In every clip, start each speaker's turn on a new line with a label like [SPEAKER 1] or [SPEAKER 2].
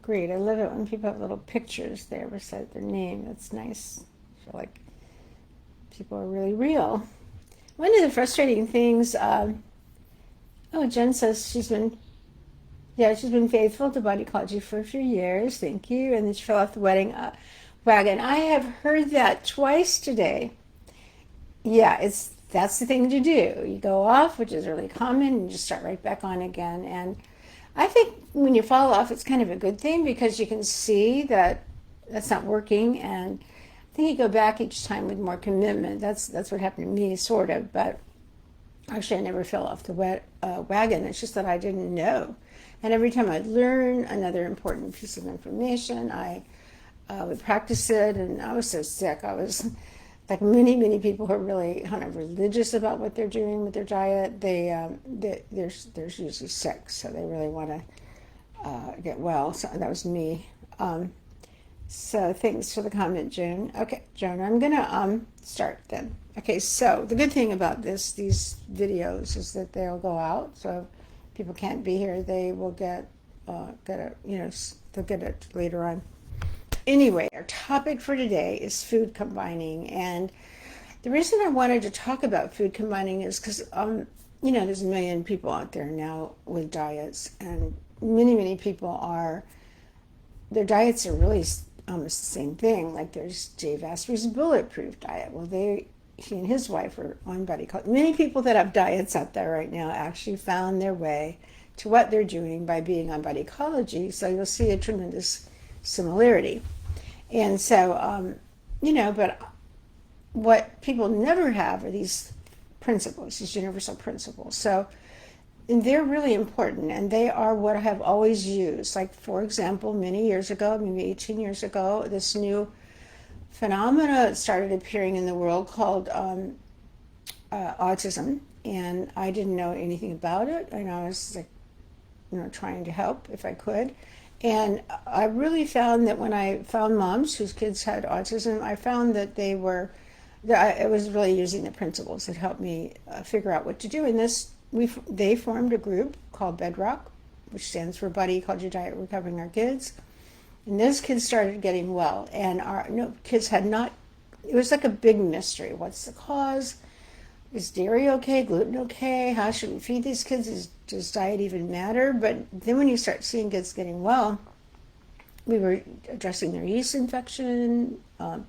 [SPEAKER 1] great. I love it when people have little pictures there beside their name. That's nice. I feel like people are really real. One of the frustrating things, oh, Jen says she's been faithful to bodycology for a few years. Thank you. And then she fell off the wedding wagon. I have heard that twice today. Yeah, that's the thing to do. You go off, which is really common, and you just start right back on again. And I think when you fall off, it's kind of a good thing because you can see that that's not working, and I think you go back each time with more commitment. That's what happened to me, sort of. But actually, I never fell off the wagon. It's just that I didn't know. And every time I'd learn another important piece of information, I would practice it. And I was so sick. I was like many people who are really kind of religious about what they're doing with their diet. They're usually sick, so they really want to get well. So that was me. So thanks for the comment, Joan. Okay, Joan, I'm gonna start then. Okay, so the good thing about these videos is that they'll go out. So if people can't be here, they will get it. They'll get it later on. Anyway, our topic for today is food combining, and the reason I wanted to talk about food combining is because there's a million people out there now with diets, and many people their diets are really almost the same thing. Like there's Dave Asprey's bulletproof diet. Well, he and his wife are on bodycology. Many people that have diets out there right now actually found their way to what they're doing by being on bodycology. So you'll see a tremendous similarity. And so, but what people never have are these principles, these universal principles. So and they're really important, and they are what I have always used. Like, for example, many years ago, maybe 18 years ago, this new phenomena started appearing in the world called autism, and I didn't know anything about it, and I was like, trying to help if I could. And I really found that when I found moms whose kids had autism, I found that I was really using the principles that helped me figure out what to do. And they formed a group called Bedrock, which stands for Bodycology Diet Recovering Our Kids. And those kids started getting well. And kids had not, it was like a big mystery. What's the cause? Is dairy okay? Gluten okay? How should we feed these kids? Does diet even matter? But then when you start seeing kids getting well, we were addressing their yeast infection. A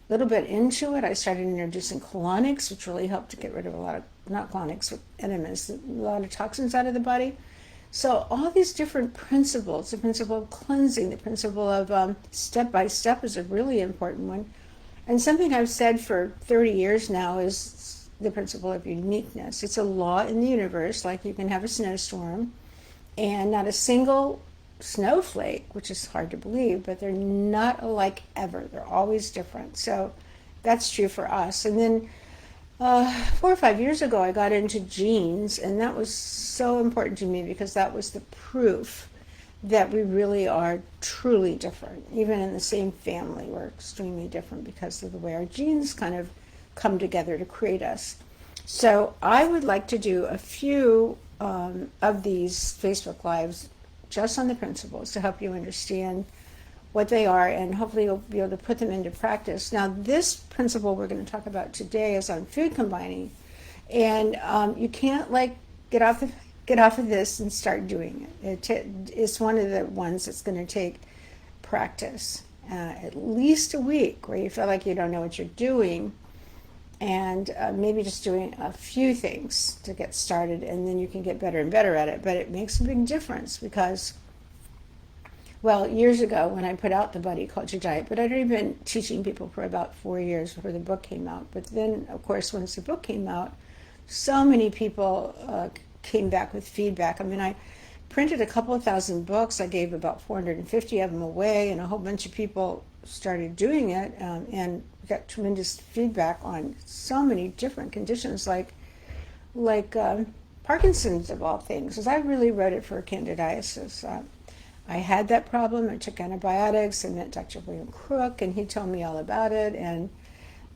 [SPEAKER 1] little bit into it, I started introducing colonics, which really helped to get rid of a lot of, not colonics, but enemas, a lot of toxins out of the body. So all these different principles, the principle of cleansing, the principle of step by step is a really important one. And something I've said for 30 years now is the principle of uniqueness. It's a law in the universe, like you can have a snowstorm and not a single snowflake, which is hard to believe, but they're not alike ever. They're always different. So that's true for us. And then 4 or 5 years ago, I got into genes, and that was so important to me because that was the proof that we really are truly different. Even in the same family, we're extremely different because of the way our genes kind of come together to create us. So I would like to do a few of these Facebook Lives just on the principles to help you understand what they are, and hopefully you'll be able to put them into practice. Now, this principle we're going to talk about today is on food combining, and you can't get off of this and start doing it. It's one of the ones that's going to take practice, at least a week, where you feel like you don't know what you're doing, and maybe just doing a few things to get started, and then you can get better and better at it. But it makes a big difference because, well, years ago when I put out the Bodycology Diet, but I'd already been teaching people for about 4 years before the book came out. But then, of course, once the book came out, so many people came back with feedback. I mean, I printed a couple of thousand books. I gave about 450 of them away, and a whole bunch of people started doing it, and got tremendous feedback on so many different conditions, like Parkinson's of all things, because I really wrote it for candidiasis. I had that problem. I took antibiotics. I met Dr. William Crook, and he told me all about it, and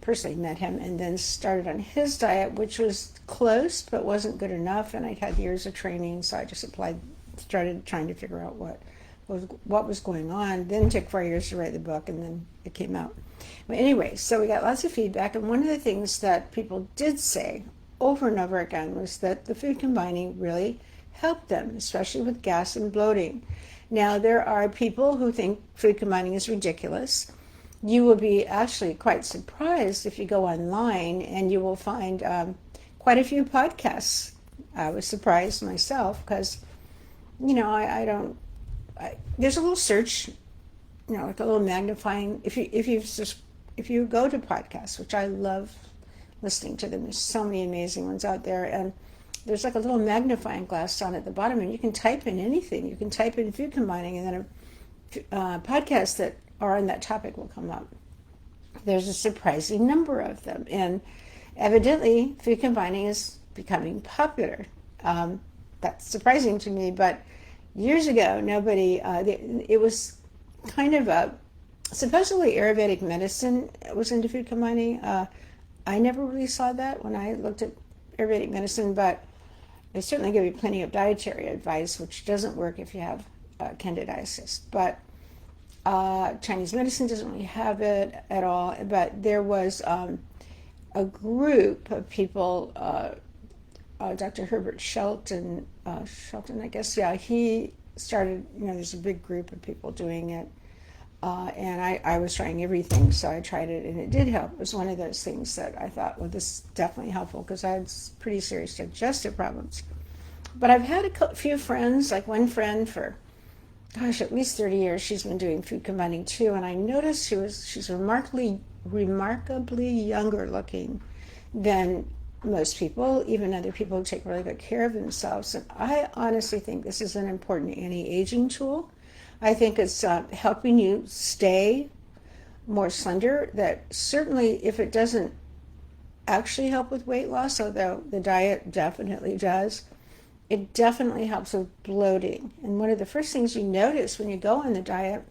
[SPEAKER 1] personally met him, and then started on his diet, which was close but wasn't good enough, and I had years of training, so I just applied started trying to figure out what was going on. Then it took 4 years to write the book, and then it came out. But anyway, so we got lots of feedback, and one of the things that people did say over and over again was that the food combining really helped them, especially with gas and bloating. Now, there are people who think food combining is ridiculous. You will be actually quite surprised if you go online, and you will find quite a few podcasts. I was surprised myself because, there's a little search, like a little magnifying. If you go to podcasts, which I love listening to them, there's so many amazing ones out there, and there's like a little magnifying glass down at the bottom, and you can type in anything. You can type in food combining, and then podcasts that are on that topic will come up. There's a surprising number of them, and evidently food combining is becoming popular. That's surprising to me, but years ago, nobody, it was kind of supposedly Ayurvedic medicine was into food combining. I never really saw that when I looked at Ayurvedic medicine, but they certainly give you plenty of dietary advice, which doesn't work if you have candidiasis. But Chinese medicine doesn't really have it at all. But there was a group of people, Dr. Herbert Shelton, I guess, yeah, he started, there's a big group of people doing it. And I was trying everything, so I tried it, and it did help. It was one of those things that I thought, well, this is definitely helpful, because I had pretty serious digestive problems. But I've had a few friends, like one friend for, at least 30 years, she's been doing food combining too, and I noticed she's remarkably younger looking than most people, even other people who take really good care of themselves. And I honestly think this is an important anti-aging tool. I think it's helping you stay more slender. That certainly, if it doesn't actually help with weight loss, although the diet definitely does, it definitely helps with bloating. And one of the first things you notice when you go on the diet,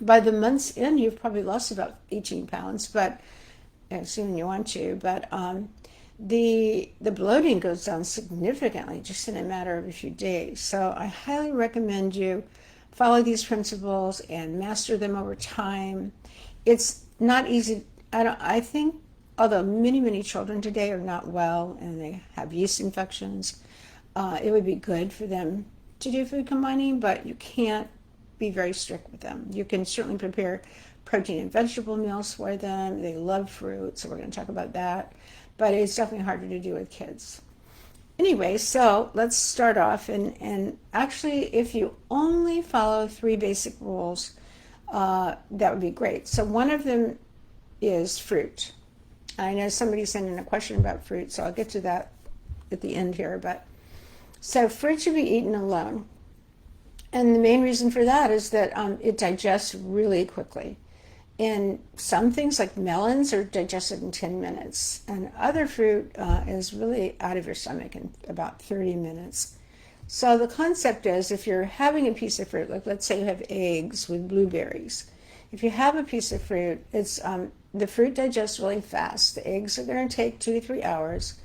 [SPEAKER 1] by the month's end, you've probably lost about 18 pounds, but assuming you want to, but the bloating goes down significantly just in a matter of a few days. So I highly recommend you follow these principles and master them over time. It's not easy. I think, although many children today are not well and they have yeast infections, it would be good for them to do food combining, but you can't be very strict with them. You can certainly prepare protein and vegetable meals for them. They love fruit, so we're going to talk about that. But it's definitely harder to do with kids. Anyway, so let's start off. And actually, if you only follow 3 basic rules, that would be great. So one of them is fruit. I know somebody sent in a question about fruit, so I'll get to that at the end here. But so fruit should be eaten alone. And the main reason for that is that it digests really quickly. And some things like melons are digested in 10 minutes. And other fruit is really out of your stomach in about 30 minutes. So the concept is, if you're having a piece of fruit, like let's say you have eggs with blueberries. If you have a piece of fruit, it's the fruit digests really fast. The eggs are going to take 2 to 3 hours.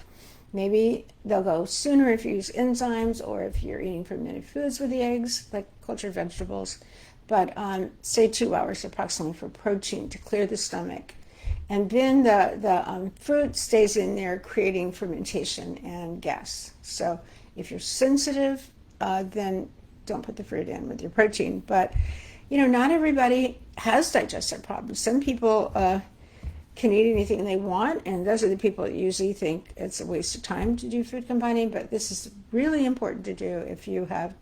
[SPEAKER 1] Maybe they'll go sooner if you use enzymes or if you're eating fermented foods with the eggs, like cultured vegetables. But say 2 hours approximately for protein to clear the stomach. And then the fruit stays in there creating fermentation and gas. So if you're sensitive, then don't put the fruit in with your protein. But, not everybody has digestive problems. Some people can eat anything they want, and those are the people that usually think it's a waste of time to do food combining. But this is really important to do if you have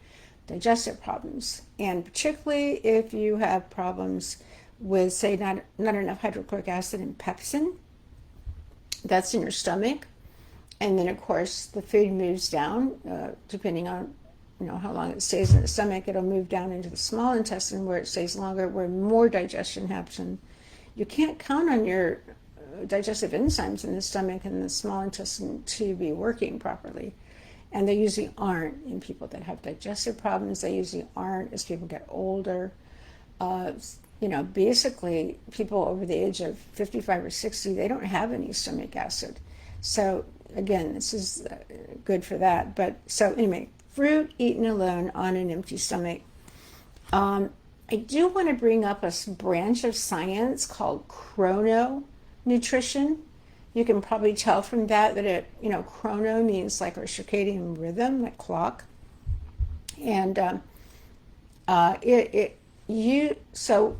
[SPEAKER 1] digestive problems, and particularly if you have problems with, say, not enough hydrochloric acid and pepsin. That's in your stomach, and then of course the food moves down depending on how long it stays in the stomach. It'll move down into the small intestine where it stays longer, where more digestion happens. You can't count on your digestive enzymes in the stomach and the small intestine to be working properly. And they usually aren't in people that have digestive problems. They usually aren't as people get older. Basically, people over the age of 55 or 60, they don't have any stomach acid. So, again, this is good for that. But so anyway, fruit eaten alone on an empty stomach. I do want to bring up a branch of science called chrononutrition. You can probably tell from that chrono means like our circadian rhythm, like clock. And so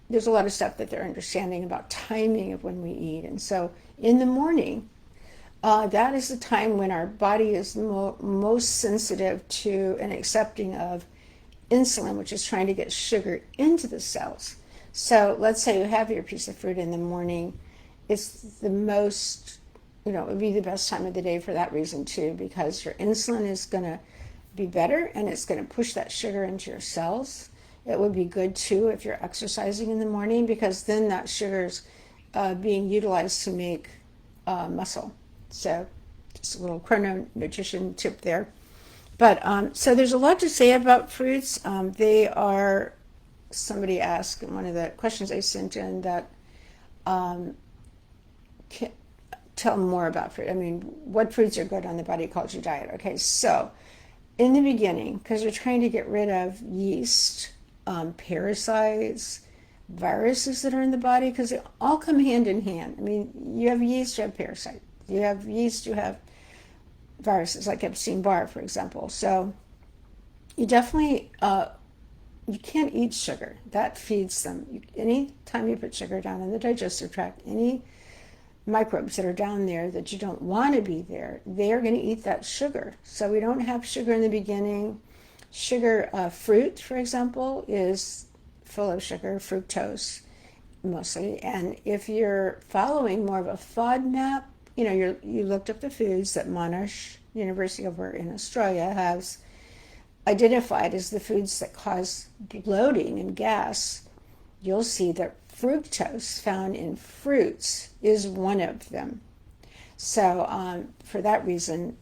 [SPEAKER 1] there's a lot of stuff that they're understanding about timing of when we eat. And so in the morning, that is the time when our body is most sensitive to and accepting of insulin, which is trying to get sugar into the cells. So let's say you have your piece of fruit in the morning. It's the most, it would be the best time of the day for that reason too, because your insulin is going to be better and it's going to push that sugar into your cells. It would be good too if you're exercising in the morning, because then that sugar's being utilized to make muscle. So just a little chrono nutrition tip there. But so there's a lot to say about fruits. Somebody asked in one of the questions I sent in that tell more about fruit. I mean, what fruits are good on the body culture diet? Okay, so in the beginning, because you're trying to get rid of yeast, parasites, viruses that are in the body, because they all come hand in hand. I mean, you have yeast, you have parasites. You have yeast, you have viruses, like Epstein-Barr, for example. So you definitely, you can't eat sugar. That feeds them. Anytime you put sugar down in the digestive tract, any microbes that are down there that you don't want to be there, they are going to eat that sugar. So we don't have sugar in the beginning. Fruit, for example, is full of sugar, fructose mostly. And if you're following more of a FODMAP, you looked up the foods that Monash University over in Australia has identified as the foods that cause bloating and gas, you'll see that fructose found in fruits is one of them. So for that reason,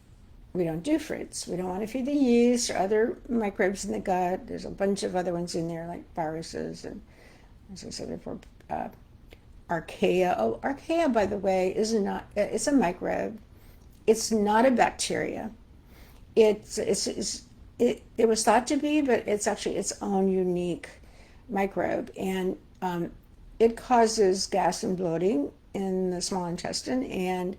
[SPEAKER 1] we don't do fruits. We don't want to feed the yeast or other microbes in the gut. There's a bunch of other ones in there, like viruses and, as I said before, archaea. Oh, archaea, by the way, it's a microbe. It's not a bacteria. It was thought to be, but it's actually its own unique microbe. And it causes gas and bloating in the small intestine, and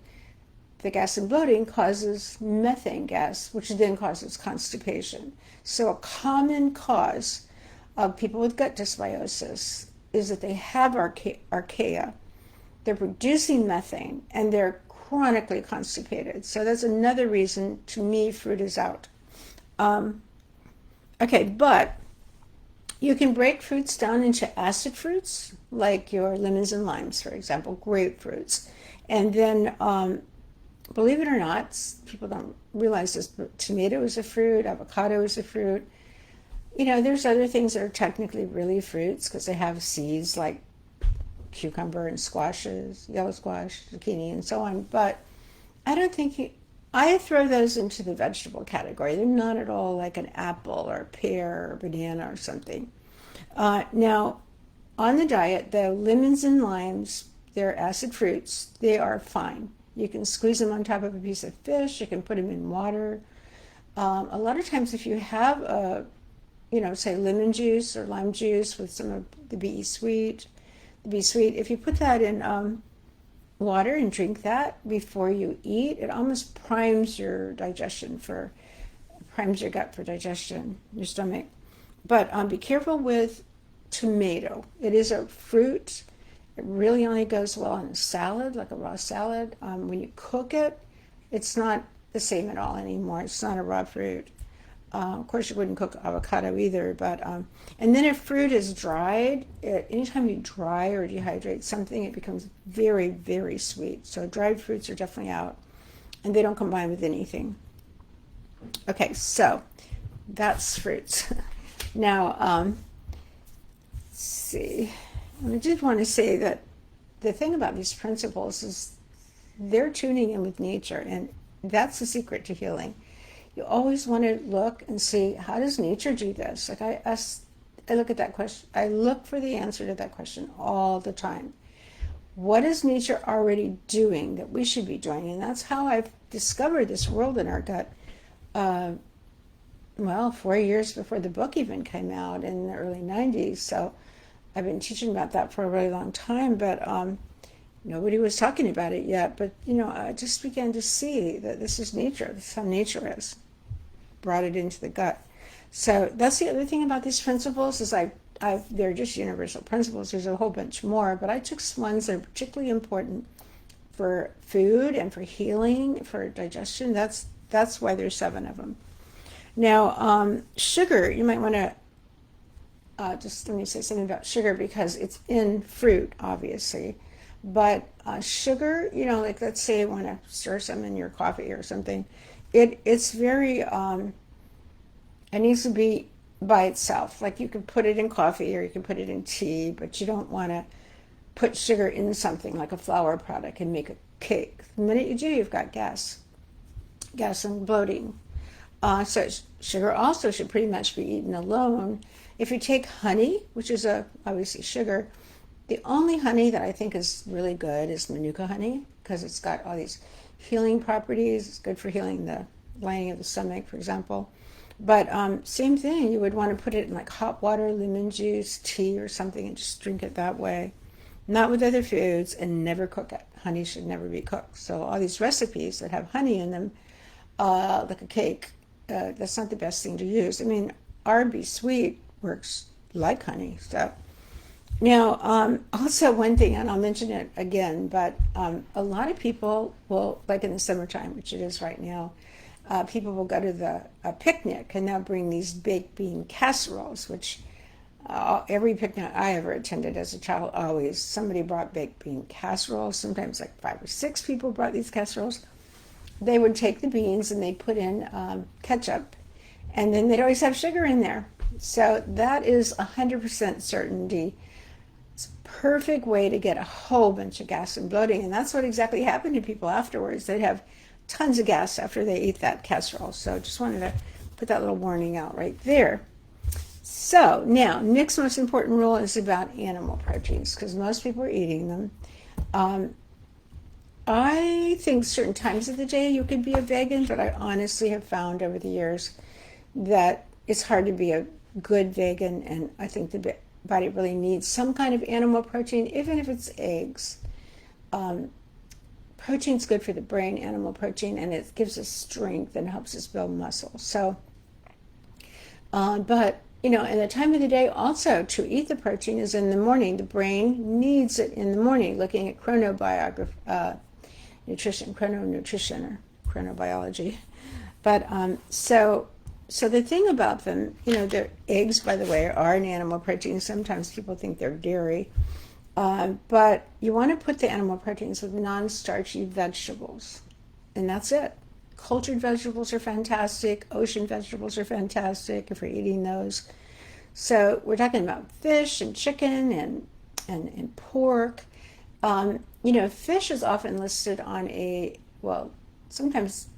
[SPEAKER 1] the gas and bloating causes methane gas, which then causes constipation. So a common cause of people with gut dysbiosis is that they have archaea. They're producing methane, and they're chronically constipated. So that's another reason, to me, fruit is out. Okay, but you can break fruits down into acid fruits, like your lemons and limes, for example, grapefruits. And then, believe it or not, people don't realize this, but tomato is a fruit, avocado is a fruit. There's other things that are technically really fruits because they have seeds, like cucumber and squashes, yellow squash, zucchini, and so on. But I don't think I throw those into the vegetable category. They're not at all like an apple or a pear or banana or something. Now, on the diet, the lemons and limes, they're acid fruits. They are fine. You can squeeze them on top of a piece of fish. You can put them in water. A lot of times, if you have say lemon juice or lime juice with some of the Be Sweet, if you put that in water and drink that before you eat, it almost primes your gut for digestion, your stomach. But be careful with tomato. It is a fruit. It really only goes well in a salad, like a raw salad. When you cook it, it's not the same at all anymore. It's not a raw fruit. Of course, you wouldn't cook avocado either. But and then if fruit is dried, anytime you dry or dehydrate something, it becomes very, very sweet. So dried fruits are definitely out, and they don't combine with anything. Okay, so that's fruits. Now, let's see. I did want to say that the thing about these principles is they're tuning in with nature, and that's the secret to healing. You always want to look and see, how does nature do this? Like I look at that question. I look for the answer to that question all the time. What is nature already doing that we should be doing? And that's how I've discovered this world in our gut. well, 4 years before the book even came out in the early 90s. So I've been teaching about that for a really long time, but nobody was talking about it yet. But, I just began to see that this is nature. This is how nature is. Brought it into the gut. So that's the other thing about these principles is they're just universal principles. There's a whole bunch more, but I took ones that are particularly important for food and for healing, for digestion. That's why there's 7 of them. Now, sugar, you might want to just let me say something about sugar because it's in fruit, obviously. But sugar, like let's say you want to stir some in your coffee or something, it's very, it needs to be by itself. Like you can put it in coffee or you can put it in tea, but you don't want to put sugar in something like a flour product and make a cake. The minute you do, you've got gas and bloating. So sugar also should pretty much be eaten alone. If you take honey, which is obviously sugar, the only honey that I think is really good is Manuka honey because it's got all these healing properties. It's good for healing the lining of the stomach, for example. But same thing, you would want to put it in like hot water, lemon juice, tea or something and just drink it that way. Not with other foods, and never cook it. Honey should never be cooked. So all these recipes that have honey in them, like a cake, that's not the best thing to use. I mean, R&B sweet works like honey. So now, also one thing, and I'll mention it again, but a lot of people will, like in the summertime, which it is right now, people will go to a picnic and they'll bring these baked bean casseroles, which every picnic I ever attended as a child, always somebody brought baked bean casseroles. Sometimes like 5 or 6 people brought these casseroles. They would take the beans and they put in ketchup, and then they'd always have sugar in there. So that is 100% certainty. It's a perfect way to get a whole bunch of gas and bloating, and that's what exactly happened to people afterwards. They'd have tons of gas after they ate that casserole. So just wanted to put that little warning out right there. So now, next most important rule is about animal proteins, because most people are eating them. I think certain times of the day you could be a vegan, but I honestly have found over the years that it's hard to be a good vegan, and I think the body really needs some kind of animal protein, even if it's eggs. Protein's good for the brain, animal protein, and it gives us strength and helps us build muscle. So, but in the time of the day also to eat the protein is in the morning. The brain needs it in the morning, looking at chrononutrition or chronobiology. But so the thing about them, their eggs, by the way, are an animal protein. Sometimes people think they're dairy. But you want to put the animal proteins with non-starchy vegetables, and that's it. Cultured vegetables are fantastic. Ocean vegetables are fantastic if you're eating those. So we're talking about fish and chicken and pork. Fish is often listed on sometimes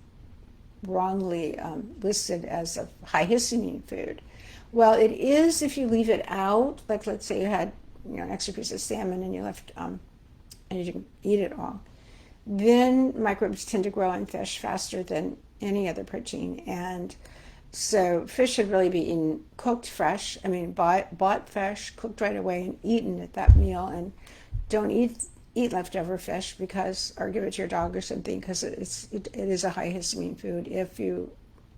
[SPEAKER 1] wrongly listed as a high histamine food. Well, it is if you leave it out. Like let's say you had an extra piece of salmon and you left and you didn't eat it all. Then microbes tend to grow in fish faster than any other protein, and so fish should really be eaten cooked fresh. I mean, bought fish, cooked right away, and eaten at that meal. And don't eat leftover fish or give it to your dog or something, because it is a high histamine food if you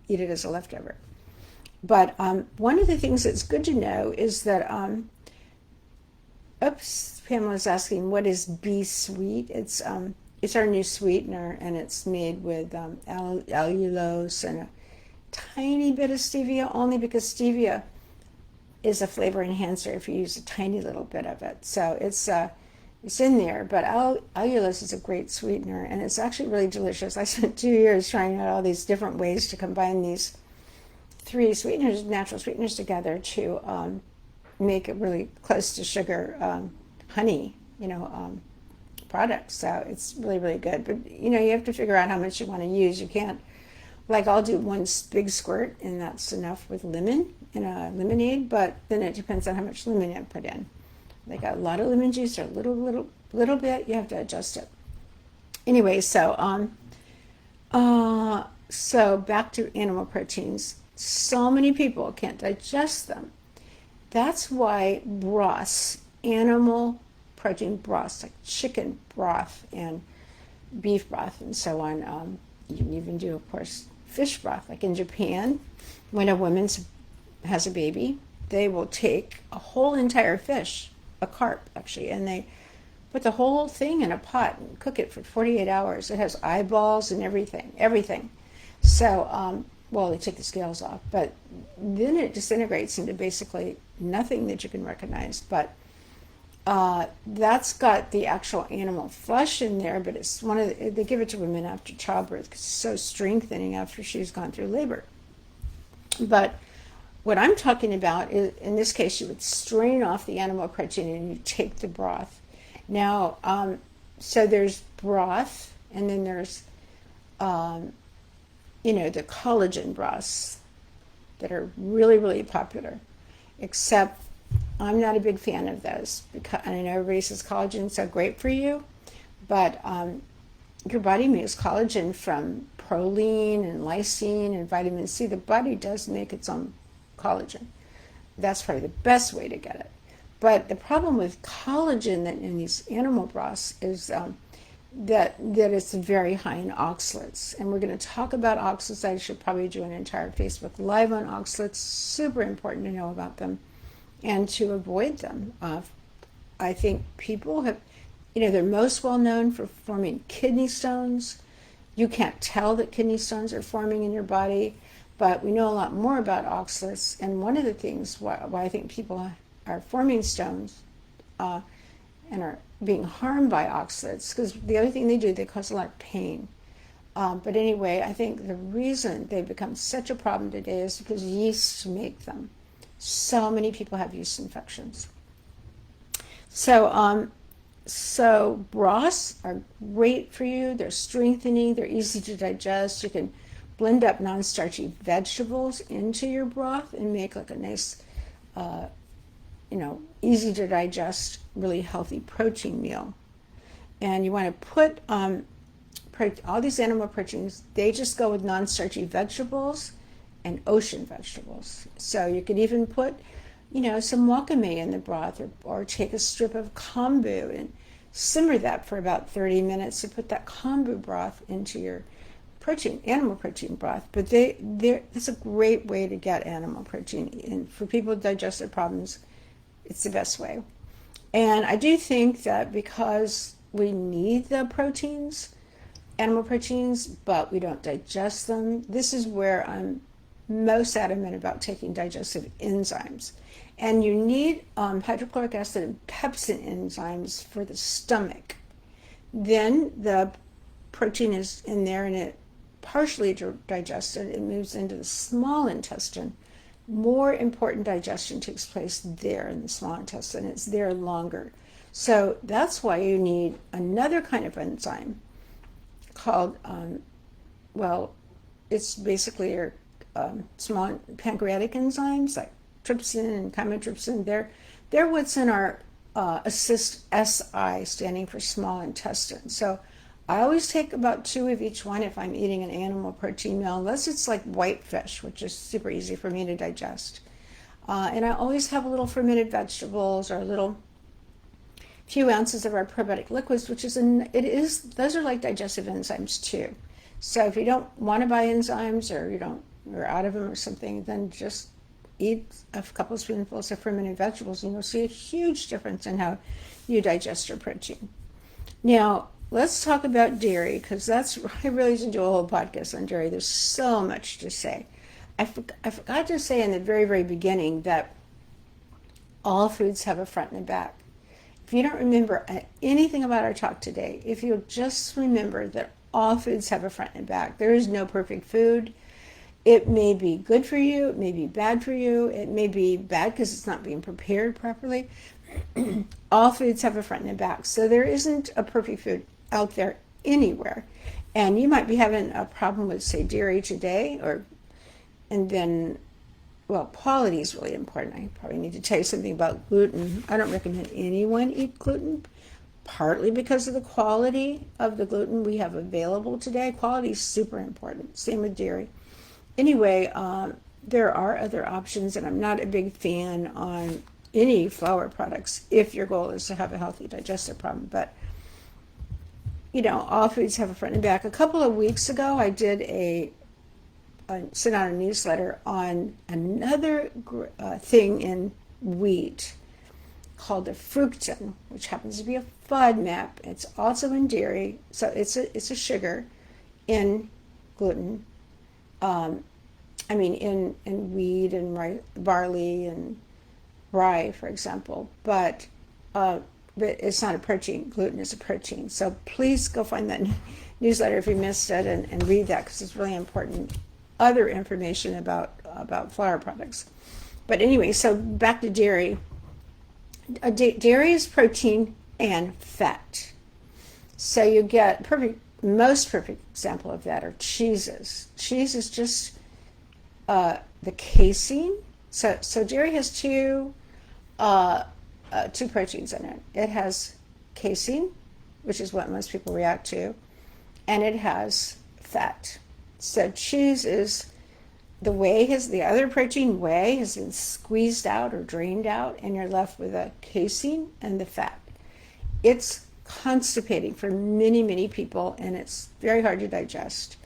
[SPEAKER 1] eat it as a leftover. But one of the things that's good to know is that Pamela's asking, what is bee sweet? It's our new sweetener, and it's made with allulose and a tiny bit of stevia, only because stevia is a flavor enhancer if you use a tiny little bit of it. So it's in there, but allulose is a great sweetener, and it's actually really delicious. I spent 2 years trying out all these different ways to combine these 3 sweeteners, natural sweeteners, together to make it really close to sugar honey, products. So it's really, really good. But, you have to figure out how much you want to use. You can't, I'll do one big squirt, and that's enough with lemon in a lemonade, but then it depends on how much lemon you put in. Like a lot of lemon juice or a little bit, you have to adjust it. Anyway, so back to animal proteins. So many people can't digest them. That's why broths, animal protein broths, like chicken broth and beef broth and so on. You can even do, of course, fish broth. Like in Japan, when a woman has a baby, they will take a whole entire fish, a carp actually, and they put the whole thing in a pot and cook it for 48 hours. It has eyeballs and everything. So, well, they take the scales off, but then it disintegrates into basically nothing that you can recognize. But that's got the actual animal flesh in there, but it's they give it to women after childbirth because it's so strengthening after she's gone through labor. But what I'm talking about is, in this case, you would strain off the animal protein and you take the broth. Now, so there's broth, and then there's, the collagen broths that are really, really popular, except I'm not a big fan of those, because I know everybody says collagen is so great for you, but your body makes collagen from proline and lysine and vitamin C. The body does make its own collagen. That's probably the best way to get it. But the problem with collagen in these animal broths is that it's very high in oxalates. And we're going to talk about oxalates. I should probably do an entire Facebook Live on oxalates. Super important to know about them and to avoid them. I think people have, they're most well known for forming kidney stones. You can't tell that kidney stones are forming in your body, but we know a lot more about oxalates. And one of the things why I think people are forming stones and are being harmed by oxalates, because the other thing they do, they cause a lot of pain. But anyway, I think the reason they've become such a problem today is because yeasts make them. So many people have yeast infections. So broths are great for you. They're strengthening. They're easy to digest. You can blend up non-starchy vegetables into your broth and make like a nice, easy to digest, really healthy protein meal. And you want to put all these animal proteins, they just go with non-starchy vegetables and ocean vegetables. So you could even put, some wakame in the broth, or take a strip of kombu and simmer that for about 30 minutes to put that kombu broth into your animal protein broth. But that's a great way to get animal protein. And for people with digestive problems, it's the best way. And I do think that because we need the proteins, animal proteins, but we don't digest them, this is where I'm most adamant about taking digestive enzymes. And you need hydrochloric acid and pepsin enzymes for the stomach. Then the protein is in there and it partially digested. It moves into the small intestine. More important digestion takes place there in the small intestine. It's there longer. So that's why you need another kind of enzyme called, it's basically your small pancreatic enzymes like trypsin and chymotrypsin. They're what's in our assist SI, standing for small intestine. So I always take about 2 of each one if I'm eating an animal protein meal, unless it's like white fish, which is super easy for me to digest. And I always have a little fermented vegetables or a little few ounces of our probiotic liquids, which those are like digestive enzymes too. So if you don't want to buy enzymes, or you're out of them or something, then just eat a couple of spoonfuls of fermented vegetables and you'll see a huge difference in how you digest your protein. Now, let's talk about dairy, because I really should do a whole podcast on dairy. There's so much to say. I forgot to say in the very, very beginning that all foods have a front and a back. If you don't remember anything about our talk today, if you'll just remember that all foods have a front and a back. There is no perfect food. It may be good for you. It may be bad for you. It may be bad because it's not being prepared properly. All foods have a front and a back. So there isn't a perfect food out there anywhere. And you might be having a problem with, say, dairy today, and then, quality is really important. I probably need to tell you something about gluten. I don't recommend anyone eat gluten, partly because of the quality of the gluten we have available today. Quality is super important. Same with dairy. Anyway, there are other options, and I'm not a big fan on any flour products if your goal is to have a healthy digestive problem. But all foods have a front and back. A couple of weeks ago, I did sent out a newsletter on another thing in wheat called the fructan, which happens to be a FODMAP. It's also in dairy, so it's a sugar in gluten. In wheat and barley and rye, for example, but it's not a protein. Gluten is a protein. So please go find that newsletter if you missed it and read that, because it's really important. Other information about flour products. But anyway, so back to dairy. Dairy is protein and fat. So you get most perfect example of that are cheeses. Cheese is just the casein. So dairy has two proteins in it. It has casein, which is what most people react to, and it has fat. So cheese is the other protein whey has been squeezed out or drained out, and you're left with a casein and the fat. It's constipating for many, many people, and it's very hard to digest.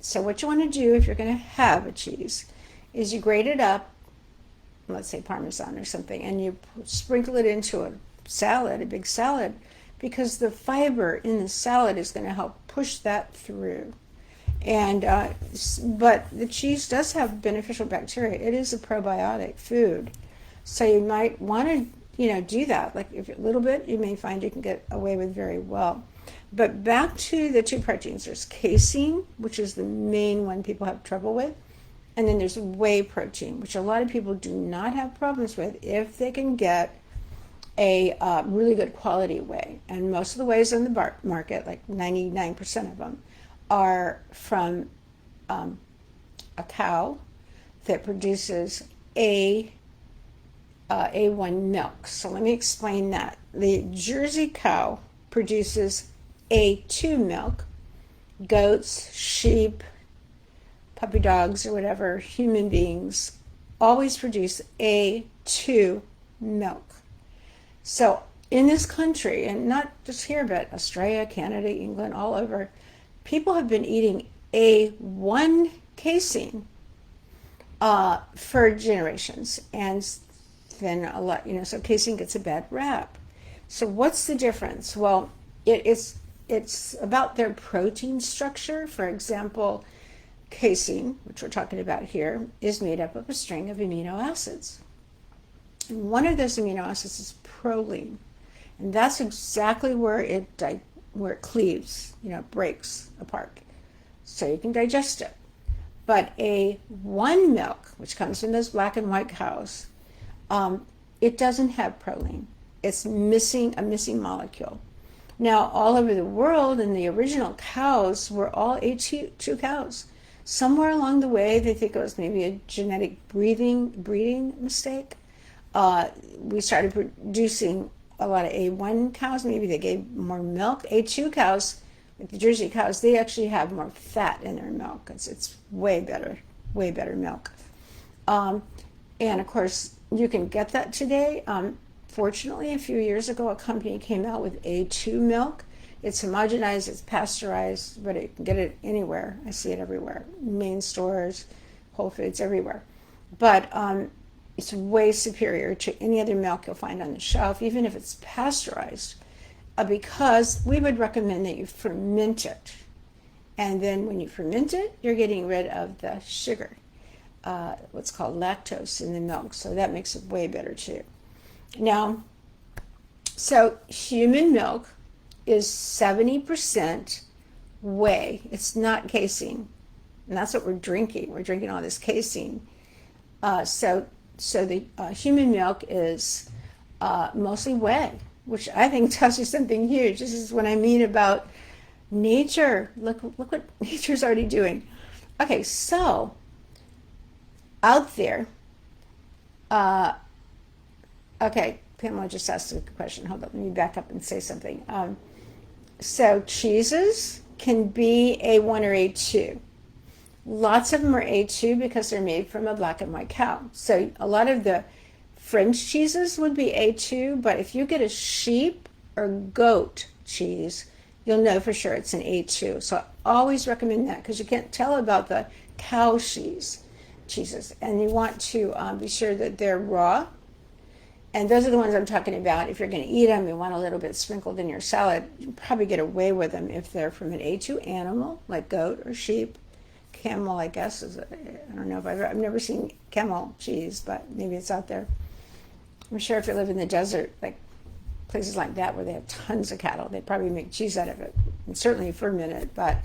[SPEAKER 1] So what you want to do if you're going to have a cheese is you grate it up, let's say Parmesan or something, and you sprinkle it into a big salad, because the fiber in the salad is going to help push that through. And but the cheese does have beneficial bacteria. It is a probiotic food, so you might want to do that. Like if a little bit, you may find you can get away with very well. But back to the two proteins, there's casein, which is the main one people have trouble with, and then there's whey protein, which a lot of people do not have problems with if they can get a really good quality whey. And most of the wheys on the market, like 99% of them, are from a cow that produces A1 milk. So let me explain that. The Jersey cow produces A2 milk. Goats, sheep, puppy dogs, or whatever, human beings, always produce A2 milk. So in this country, and not just here, but Australia, Canada, England, all over, people have been eating A1 casein for generations, and then a lot, so casein gets a bad rap. So what's the difference? Well, it's about their protein structure. For example, casein, which we're talking about here, is made up of a string of amino acids. And one of those amino acids is proline, and that's exactly where it cleaves, breaks apart, so you can digest it. But A1 milk, which comes from those black and white cows, it doesn't have proline. It's a missing molecule. Now, all over the world, and the original cows were all A2 cows. Somewhere along the way, they think it was maybe a genetic breeding mistake. We started producing a lot of A1 cows. Maybe they gave more milk. A2 cows, like the Jersey cows, they actually have more fat in their milk. It's way better milk. And of course, you can get that today. Fortunately, a few years ago, a company came out with A2 milk. It's homogenized, it's pasteurized, but you can get it anywhere. I see it everywhere. Main stores, Whole Foods, everywhere. But it's way superior to any other milk you'll find on the shelf, even if it's pasteurized, because we would recommend that you ferment it. And then when you ferment it, you're getting rid of the sugar, what's called lactose in the milk. So that makes it way better too. Now, so human milk is 70% whey. It's not casein. And that's what we're drinking. We're drinking all this casein. So the human milk is mostly whey, which I think tells you something huge. This is what I mean about nature. Look what nature's already doing. Okay, so out there, okay, Pamela just asked a question. Hold on, let me back up and say something. So cheeses can be A1 or A2. Lots of them are A2 because they're made from a black and white cow. So a lot of the French cheeses would be A2, but if you get a sheep or goat cheese, you'll know for sure it's an A2. So I always recommend that because you can't tell about the cow cheeses. And you want to be sure that they're raw. And those are the ones I'm talking about. If you're going to eat them, you want a little bit sprinkled in your salad. You probably get away with them if they're from an A2 animal, like goat or sheep. Camel, I guess, I don't know if I've never seen camel cheese, but maybe it's out there. I'm sure if you live in the desert, like places like that where they have tons of cattle, they probably make cheese out of it, and certainly ferment it. But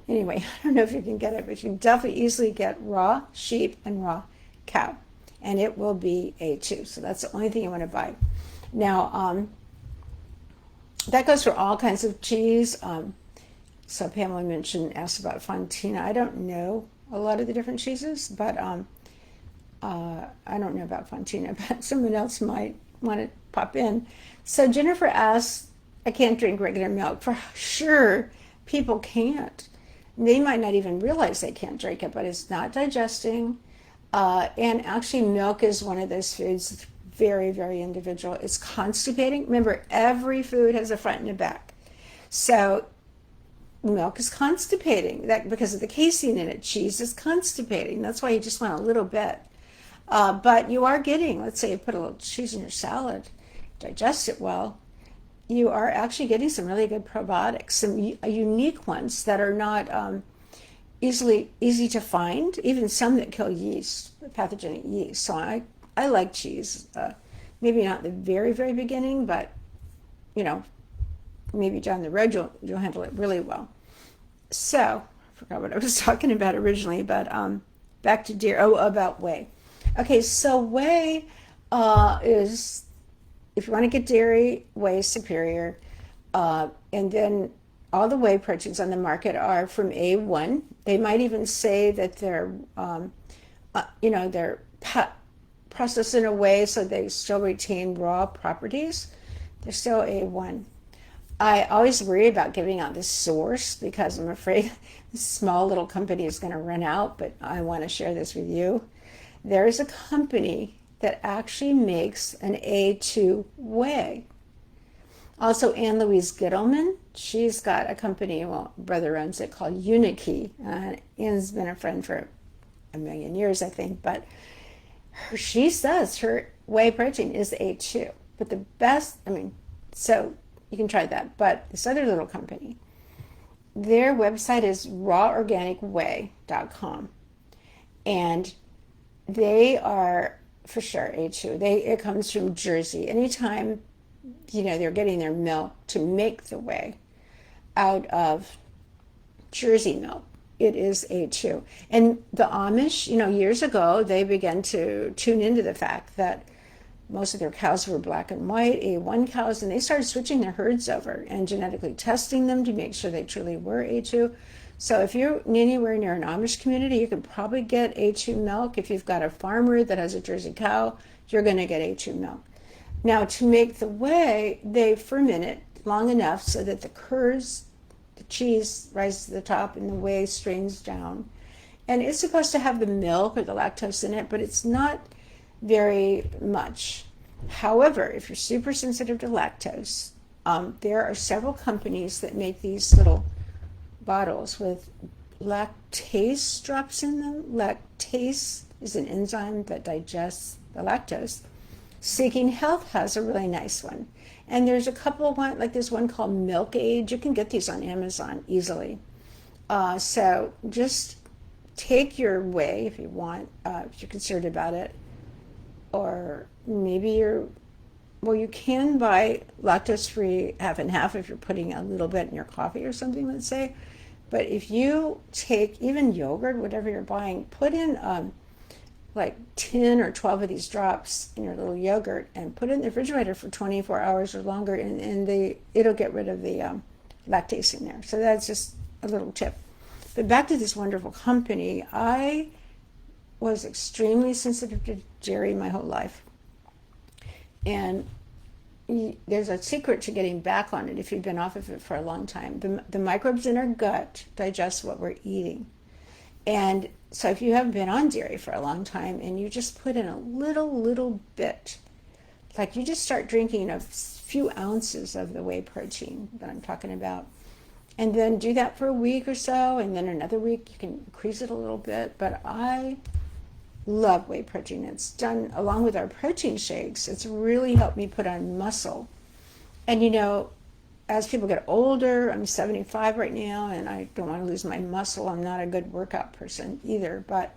[SPEAKER 1] anyway, I don't know if you can get it, but you can definitely easily get raw sheep and raw cow, and it will be A2. So that's the only thing you want to buy. Now, that goes for all kinds of cheese. So Pamela asked about Fontina. I don't know a lot of the different cheeses, but I don't know about Fontina, but someone else might want to pop in. So Jennifer asks, I can't drink regular milk. For sure, people can't. They might not even realize they can't drink it, but it's not digesting. And actually, milk is one of those foods that's very, very individual. It's constipating. Remember, every food has a front and a back. So milk is constipating because of the casein in it. Cheese is constipating. That's why you just want a little bit. But you are getting, let's say you put a little cheese in your salad, digest it well, you are actually getting some really good probiotics, some unique ones that are not easy to find, even some that kill yeast, pathogenic yeast. So I like cheese. Maybe not the very, very beginning, but, maybe down the road you'll handle it really well. So, I forgot what I was talking about originally, but back to about whey. Okay, so whey is, if you want to get dairy, whey is superior. And then all the whey proteins on the market are from A1. They might even say that they're, they're processed in a way so they still retain raw properties. They're still A1. I always worry about giving out the source because I'm afraid this small little company is going to run out, but I want to share this with you. There is a company that actually makes an A2 whey. Also, Ann Louise Gittleman, she's got a company, brother owns it, called Unikey. Ann's been a friend for a million years, I think, but she says her whey protein is A2. But the best, so you can try that. But this other little company, their website is raworganicwhey.com. And they are for sure A2. It comes from Jersey. Anytime, they're getting their milk to make the whey out of Jersey milk, it is A2. And the Amish, years ago, they began to tune into the fact that most of their cows were black and white, A1 cows, and they started switching their herds over and genetically testing them to make sure they truly were A2. So if you're anywhere near an Amish community, you can probably get A2 milk. If you've got a farmer that has a Jersey cow, you're going to get A2 milk. Now, to make the whey, they ferment it long enough so that the cheese rises to the top and the whey strains down. And it's supposed to have the milk or the lactose in it, but it's not very much. However, if you're super sensitive to lactose, there are several companies that make these little bottles with lactase drops in them. Lactase is an enzyme that digests the lactose. Seeking Health has a really nice one. And there's a couple like there's one called Milk Aid. You can get these on Amazon easily. So just take your whey if you want, if you're concerned about it. Or maybe you can buy lactose-free half and half if you're putting a little bit in your coffee or something, let's say. But if you take even yogurt, whatever you're buying, put in like 10 or 12 of these drops in your little yogurt and put it in the refrigerator for 24 hours or longer, and it'll get rid of the lactase in there. So that's just a little tip. But back to this wonderful company, I was extremely sensitive to dairy my whole life. And there's a secret to getting back on it if you've been off of it for a long time. The microbes in our gut digest what we're eating. And so if you haven't been on dairy for a long time and you just put in a little bit, like you just start drinking a few ounces of the whey protein that I'm talking about, and then do that for a week or so, and then another week you can increase it a little bit. But I love whey protein. It's done along with our protein shakes. It's really helped me put on muscle. And as people get older, I'm 75 right now, and I don't want to lose my muscle. I'm not a good workout person either, but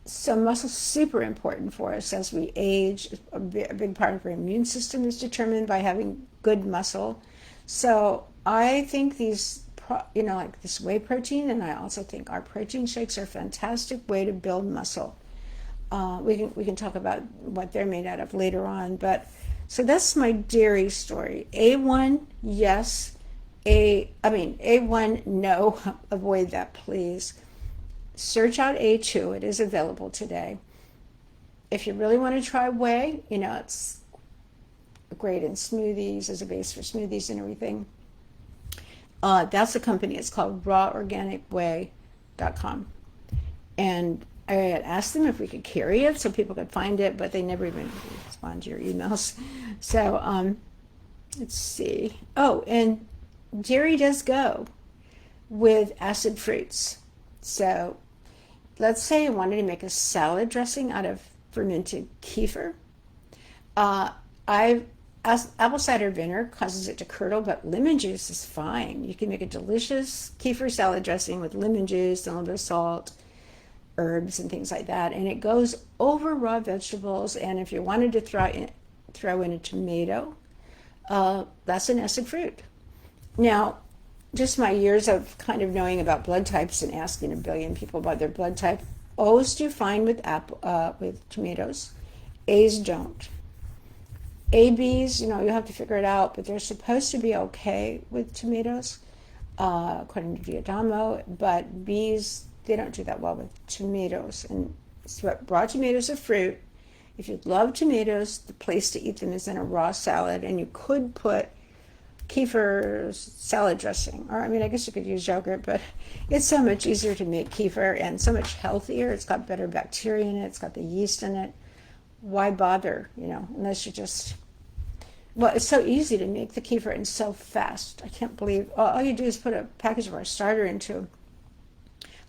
[SPEAKER 1] so muscle's super important for us as we age. A big part of our immune system is determined by having good muscle. So I think these, like this whey protein, and I also think our protein shakes are a fantastic way to build muscle. We can talk about what they're made out of later on, but so that's my dairy story. A1, yes. A1, no. Avoid that, please. Search out A2. It is available today. If you really want to try whey, it's great in smoothies as a base for smoothies and everything. That's the company. It's called raworganicwhey.com. And I had asked them if we could carry it so people could find it, but they never even respond to your emails. So let's see. Oh, and dairy does go with acid fruits. So let's say I wanted to make a salad dressing out of fermented kefir. Apple cider vinegar causes it to curdle, but lemon juice is fine. You can make a delicious kefir salad dressing with lemon juice and a little bit of salt, herbs and things like that, and it goes over raw vegetables. And if you wanted to throw in a tomato, that's an acid fruit. Now, just my years of kind of knowing about blood types and asking a billion people about their blood type, O's do fine with tomatoes. A's don't. ABs, you have to figure it out, but they're supposed to be okay with tomatoes, according to Dietary, but B's, they don't do that well with tomatoes. And raw tomatoes are fruit. If you love tomatoes, the place to eat them is in a raw salad, and you could put kefir salad dressing, or I guess you could use yogurt, but it's so much easier to make kefir and so much healthier. It's got better bacteria in it. It's got the yeast in it. Why bother, unless you just, it's so easy to make the kefir and so fast. I can't believe, all you do is put a package of our starter into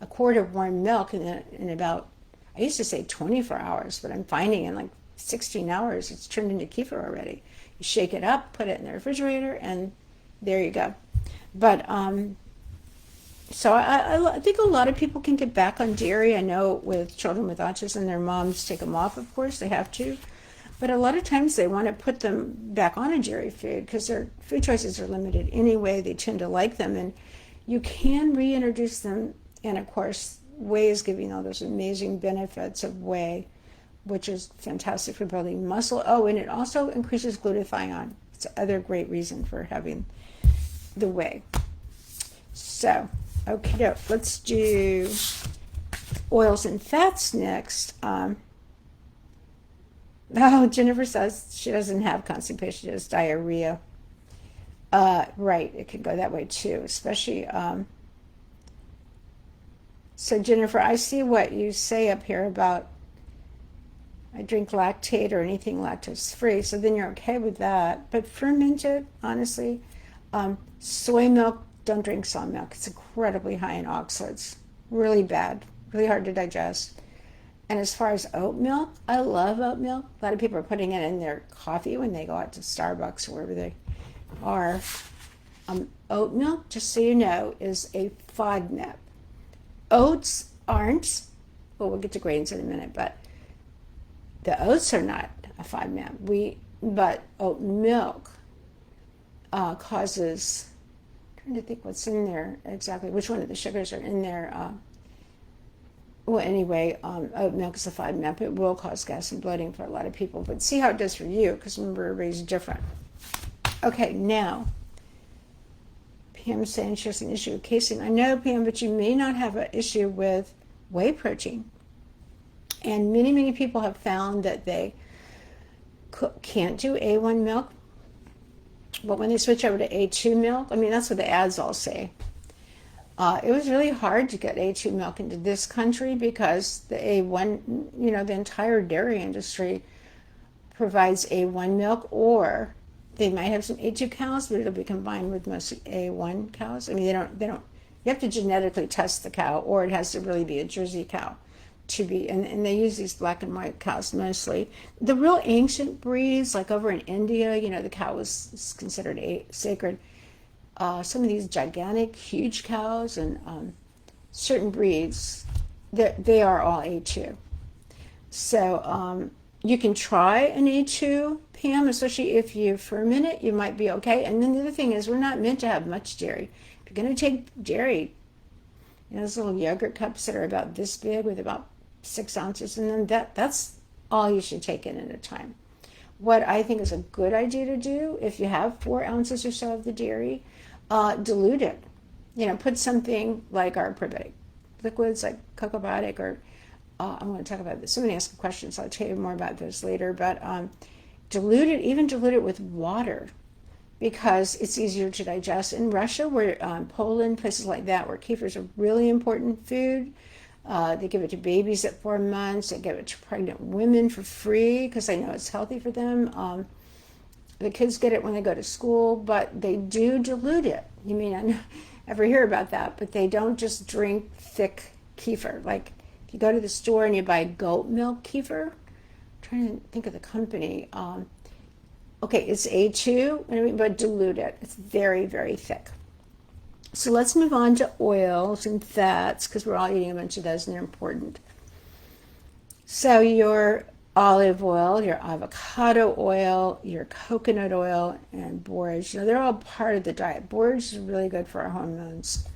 [SPEAKER 1] a quart of warm milk in about, I used to say 24 hours, but I'm finding in like 16 hours it's turned into kefir already. You shake it up, put it in the refrigerator, and there you go. But so I think a lot of people can get back on dairy. I know with children with autism, their moms take them off, of course, they have to. But a lot of times they want to put them back on a dairy food because their food choices are limited anyway. They tend to like them, and you can reintroduce them. And of course, whey is giving all those amazing benefits of whey, which is fantastic for building muscle. Oh, and it also increases glutathione. It's another great reason for having the whey. So, okay, let's do oils and fats next. Jennifer says she doesn't have constipation, she has diarrhea. Right, it could go that way too, especially. So Jennifer, I see what you say up here about I drink lactate or anything lactose free, so then you're okay with that. But fermented, honestly, soy milk, don't drink soy milk. It's incredibly high in oxalates, really bad, really hard to digest. And as far as oat milk, I love oat milk. A lot of people are putting it in their coffee when they go out to Starbucks or wherever they are. Oat milk, just so you know, is a FODMAP. Oats aren't. Well, we'll get to grains in a minute, but the oats are not a FODMAP. But oat milk causes. I'm trying to think what's in there exactly. Which one of the sugars are in there? Well, anyway, oat milk is a FODMAP. It will cause gas and bloating for a lot of people, but see how it does for you, because remember, everybody's different. Okay, now. Pam saying she has an issue with casein. I know, Pam, but you may not have an issue with whey protein. And many, many people have found that they can't do A1 milk. But when they switch over to A2 milk, that's what the ads all say. It was really hard to get A2 milk into this country because the A1, the entire dairy industry provides A1 milk, or they might have some A2 cows, but it'll be combined with mostly A1 cows. I mean, they don't, you have to genetically test the cow, or it has to really be a Jersey cow to be, and they use these black and white cows mostly. The real ancient breeds, like over in India, the cow was considered sacred. Some of these gigantic, huge cows and certain breeds, they are all A2. So you can try an A2, Pam, especially if you ferment it, you might be okay. And then the other thing is, we're not meant to have much dairy. If you're going to take dairy, those little yogurt cups that are about this big with about 6 ounces in them, that's all you should take in at a time. What I think is a good idea to do, if you have 4 ounces or so of the dairy, dilute it. Put something like our probiotic liquids, like Cocoa Biotic, or I'm going to talk about this. Somebody asked a question, so I'll tell you more about those later. But dilute it with water, because it's easier to digest. In Russia, where Poland, places like that, where kefir is a really important food, they give it to babies at 4 months. They give it to pregnant women for free because they know it's healthy for them. The kids get it when they go to school, but they do dilute it. You may not ever hear about that, but they don't just drink thick kefir. Like if you go to the store and you buy goat milk kefir, I'm trying to think of the company. Okay, it's A2, but dilute it. It's very, very thick. So let's move on to oils and fats, because we're all eating a bunch of those and they're important. So your olive oil, your avocado oil, your coconut oil, and borage, they're all part of the diet. Borage is really good for our hormones.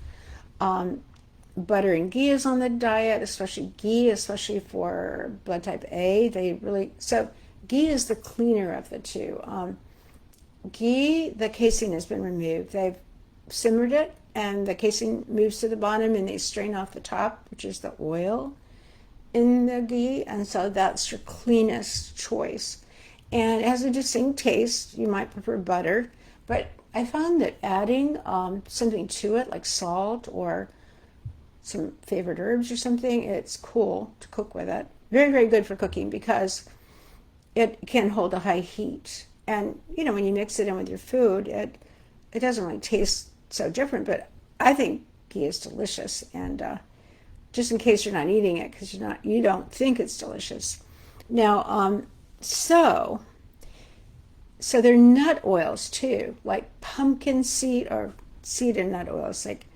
[SPEAKER 1] Butter and ghee is on the diet, especially ghee, especially for blood type A. So ghee is the cleaner of the two. Ghee, the casing has been removed. They've simmered it, and the casing moves to the bottom, and they strain off the top, which is the oil in the ghee, and so that's your cleanest choice. And it has a distinct taste. You might prefer butter, but I found that adding something to it, like salt or some favorite herbs or something, it's cool to cook with it. Very, very good for cooking because it can hold a high heat. And, when you mix it in with your food, it doesn't really taste so different, but I think ghee is delicious. And just in case you're not eating it because you don't think it's delicious. Now, so there are nut oils too, like pumpkin seed or seed and nut oils. Like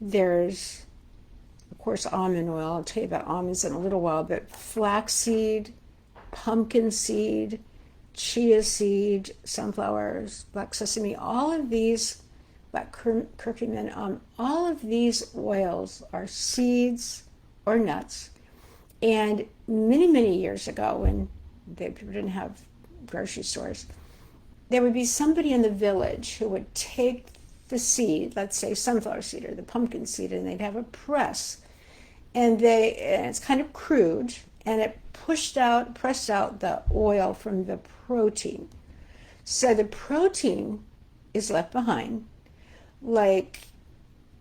[SPEAKER 1] there's, of course, almond oil. I'll tell you about almonds in a little while, but flaxseed, pumpkin seed, chia seed, sunflowers, black sesame, all of these, black curcumin, all of these oils are seeds or nuts. And many, many years ago, when people didn't have grocery stores, there would be somebody in the village who would take the seed, let's say sunflower seed or the pumpkin seed, and they'd have a press. And it's kind of crude, and it pressed out the oil from the protein. So the protein is left behind. Like,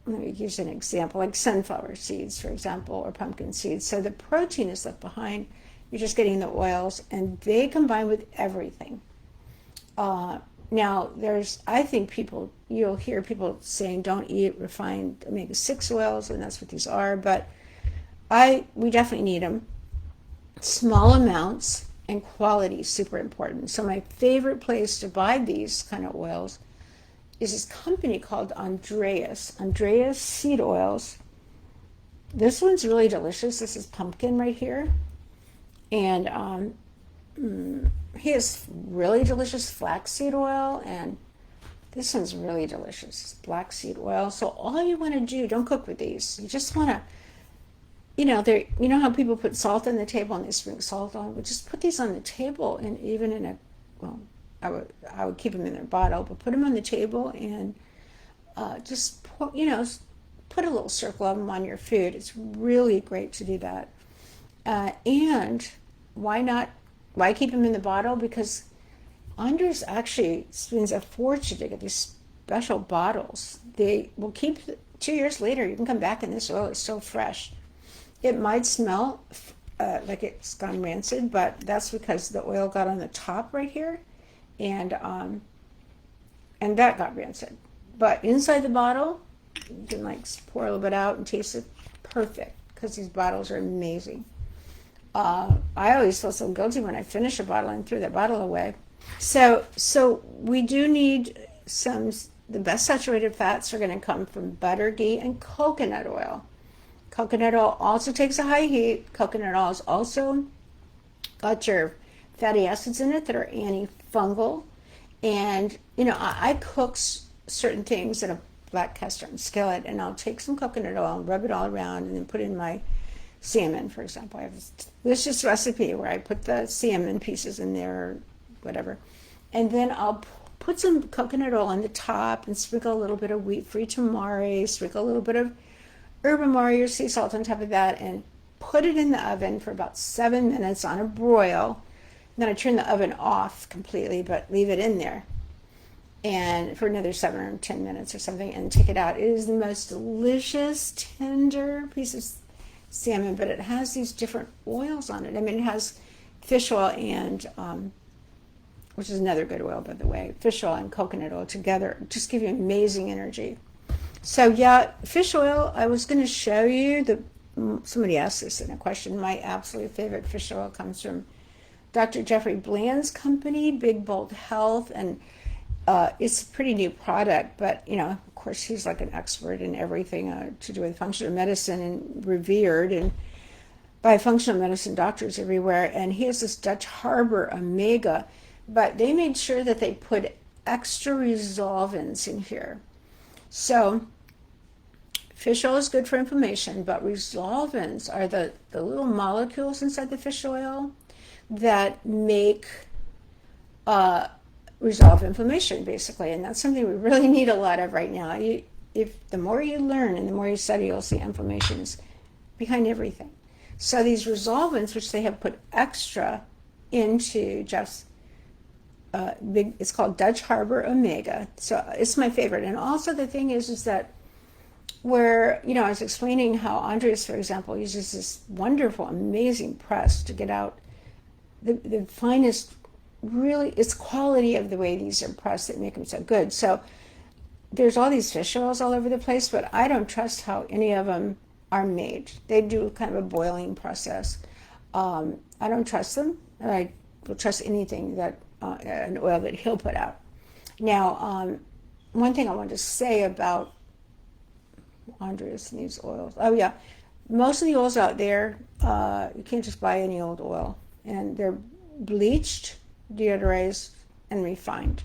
[SPEAKER 1] let me use an example, like sunflower seeds, for example, or pumpkin seeds. So the protein is left behind. You're just getting the oils, and they combine with everything. Now, I think you'll hear people saying don't eat refined omega-6 oils, and that's what these are, but we definitely need them. Small amounts and quality is super important. So my favorite place to buy these kind of oils is this company called Andreas seed oils. This one's really delicious. This is pumpkin right here. And he has really delicious flaxseed oil, and this one's really delicious, black seed oil. So all you want to do, don't cook with these. You just want to, you know how people put salt on the table and they sprinkle salt on? But just put these on the table, and even in I would keep them in their bottle, but put them on the table and just put a little circle of them on your food. It's really great to do that. And why keep them in the bottle? Because Andres actually spends a fortune to get these special bottles. They will keep 2 years later, you can come back and this oil is so fresh. It might smell like it's gone rancid, but that's because the oil got on the top right here, and that got rancid. But inside the bottle, you can like pour a little bit out and taste it perfect, because these bottles are amazing. I always feel so guilty when I finish a bottle and throw that bottle away. So we do need the best saturated fats are going to come from butter, ghee, and coconut oil. Coconut oil also takes a high heat. Coconut oil has also got your fatty acids in it that are antifungal. And, I cook certain things in a black cast iron skillet, and I'll take some coconut oil and rub it all around and then put in my salmon, for example. I have this delicious recipe where I put the salmon pieces in there or whatever. And then I'll put some coconut oil on the top and sprinkle a little bit of wheat-free tamari, sprinkle a little bit of herbamari or sea salt on top of that, and put it in the oven for about 7 minutes on a broil. And then I turn the oven off completely, but leave it in there and for another 7 or 10 minutes or something, and take it out. It is the most delicious, tender piece of salmon, but it has these different oils on it. I mean, it has fish oil and which is another good oil, by the way. Fish oil and coconut oil together just give you amazing energy. So yeah, fish oil, I was going to show you, somebody asked this in a question, my absolute favorite fish oil comes from Dr. Jeffrey Bland's company, Big Bold Health, and it's a pretty new product, but, of course, he's like an expert in everything to do with functional medicine and revered and by functional medicine doctors everywhere. And he has this Dutch Harbor Omega, but they made sure that they put extra resolvins in here. So fish oil is good for inflammation, but resolvins are the little molecules inside the fish oil that make resolve inflammation, basically. And that's something we really need a lot of right now. If the more you learn and the more you study, you'll see inflammation is behind everything. So these resolvins, which they have put extra into Jeff's it's called Dutch Harbor Omega. So it's my favorite. And also the thing is that where, I was explaining how Andres, for example, uses this wonderful, amazing press to get out the finest, really, it's quality of the way these are pressed that make them so good. So there's all these fish oils all over the place, but I don't trust how any of them are made. They do kind of a boiling process. I don't trust them. I will trust anything that an oil that he'll put out. Now, one thing I want to say about Andres and these oils. Oh yeah, most of the oils out there, you can't just buy any old oil, and they're bleached, deodorized, and refined.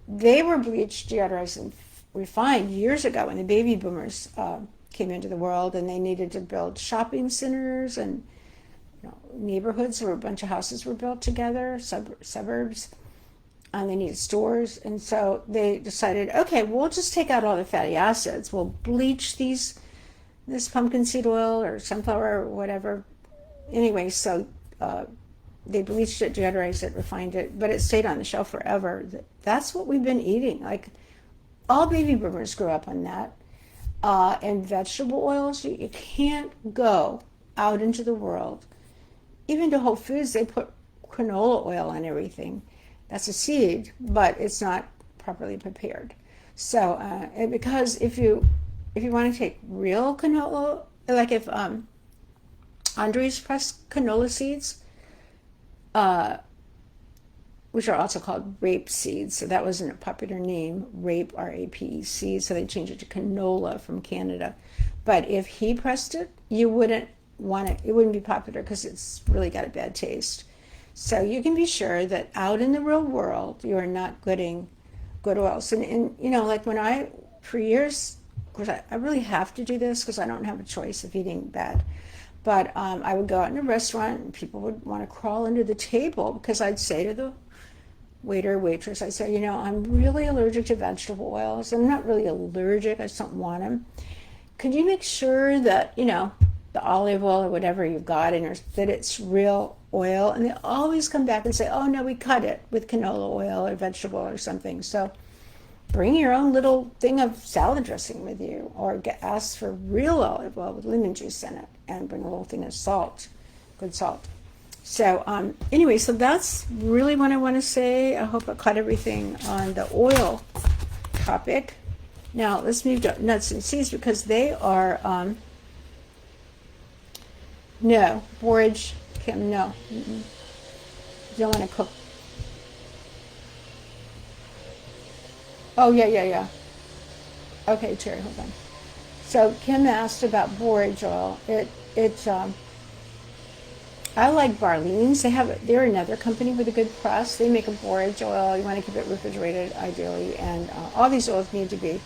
[SPEAKER 1] They were bleached, deodorized, and refined years ago when the baby boomers came into the world, and they needed to build shopping centers and neighborhoods where a bunch of houses were built together, suburbs, and they needed stores. And so they decided, okay, we'll just take out all the fatty acids. We'll bleach this pumpkin seed oil or sunflower or whatever. Anyway, so they bleached it, deodorized it, refined it, but it stayed on the shelf forever. That's what we've been eating. Like, all baby boomers grew up on that. And vegetable oils, you can't go out into the world. Even to Whole Foods, they put canola oil on everything. That's a seed, but it's not properly prepared. So, and because if you want to take real canola, like if Andres pressed canola seeds, which are also called rape seeds, so that wasn't a popular name, rape, R-A-P-E seeds, so they changed it to canola from Canada. But if he pressed it, you wouldn't want it, it wouldn't be popular because it's really got a bad taste. So you can be sure that out in the real world, you are not getting good oils. And like when for years, of course, I really have to do this because I don't have a choice of eating bad. But I would go out in a restaurant and people would want to crawl under the table because I'd say to the waiter, waitress, I'd say, I'm really allergic to vegetable oils. I'm not really allergic, I just don't want them. Could you make sure that, the olive oil or whatever you've got in there, that it's real oil? And they always come back and say, oh no, we cut it with canola oil or vegetable oil or something. So bring your own little thing of salad dressing with you, or ask for real olive oil with lemon juice in it, and bring a little thing of salt, good salt. So anyway, so that's really what I want to say. I hope I caught everything on the oil topic. Now let's move to nuts and seeds, because they are no borage, Kim, no. You don't want to cook. Oh, yeah. Okay, Terry, hold on. So Kim asked about borage oil. I like Barleans. They're another company with a good press. They make a borage oil. You want to keep it refrigerated, ideally. And all these oils need to be,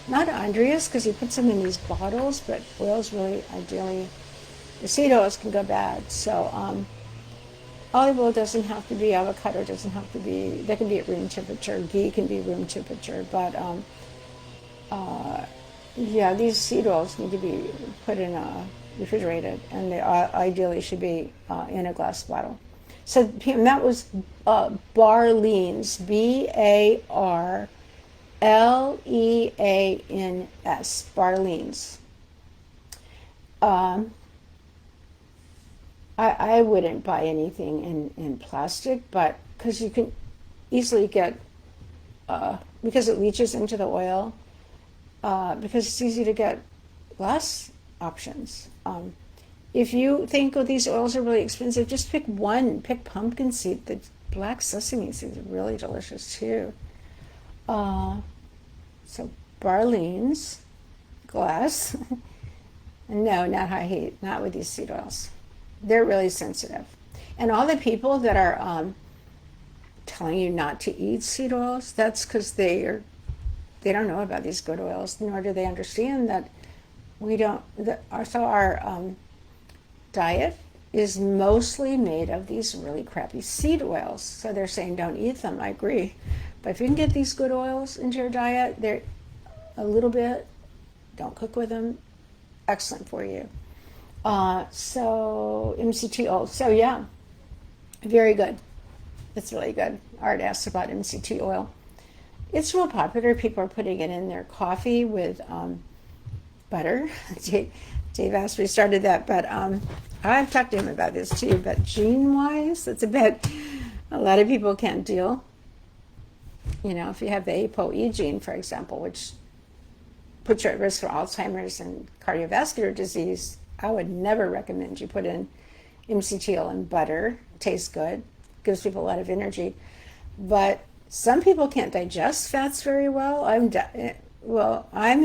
[SPEAKER 1] not Andreas, because he puts them in these bottles, but oils really, ideally, the seed oils can go bad. So olive oil doesn't have to be, avocado doesn't have to be, they can be at room temperature, ghee can be room temperature, but yeah, these seed oils need to be put in refrigerated, and they ideally should be in a glass bottle. So that was Barleans, Barleans, Barleans. I wouldn't buy anything in plastic, but because you can easily get, because it leaches into the oil, because it's easy to get glass options. If you think, oh, these oils are really expensive, just pick one. Pick pumpkin seed. The black sesame seeds are really delicious too. So Barleans, glass. No, not high heat, not with these seed oils. They're really sensitive. And all the people that are telling you not to eat seed oils, that's because they don't know about these good oils, nor do they understand that our diet is mostly made of these really crappy seed oils. So they're saying don't eat them. I agree. But if you can get these good oils into your diet, they're a little bit, don't cook with them, excellent for you. So MCT oil. So yeah, very good. It's really good. Art asked about MCT oil. It's real popular. People are putting it in their coffee with butter. Dave asked me started that, but I've talked to him about this too. But gene-wise, that's a bit. A lot of people can't deal. You know, if you have the ApoE gene, for example, which puts you at risk for Alzheimer's and cardiovascular disease, I would never recommend you put in MCT oil in butter. It tastes good, gives people a lot of energy. But some people can't digest fats very well. I'm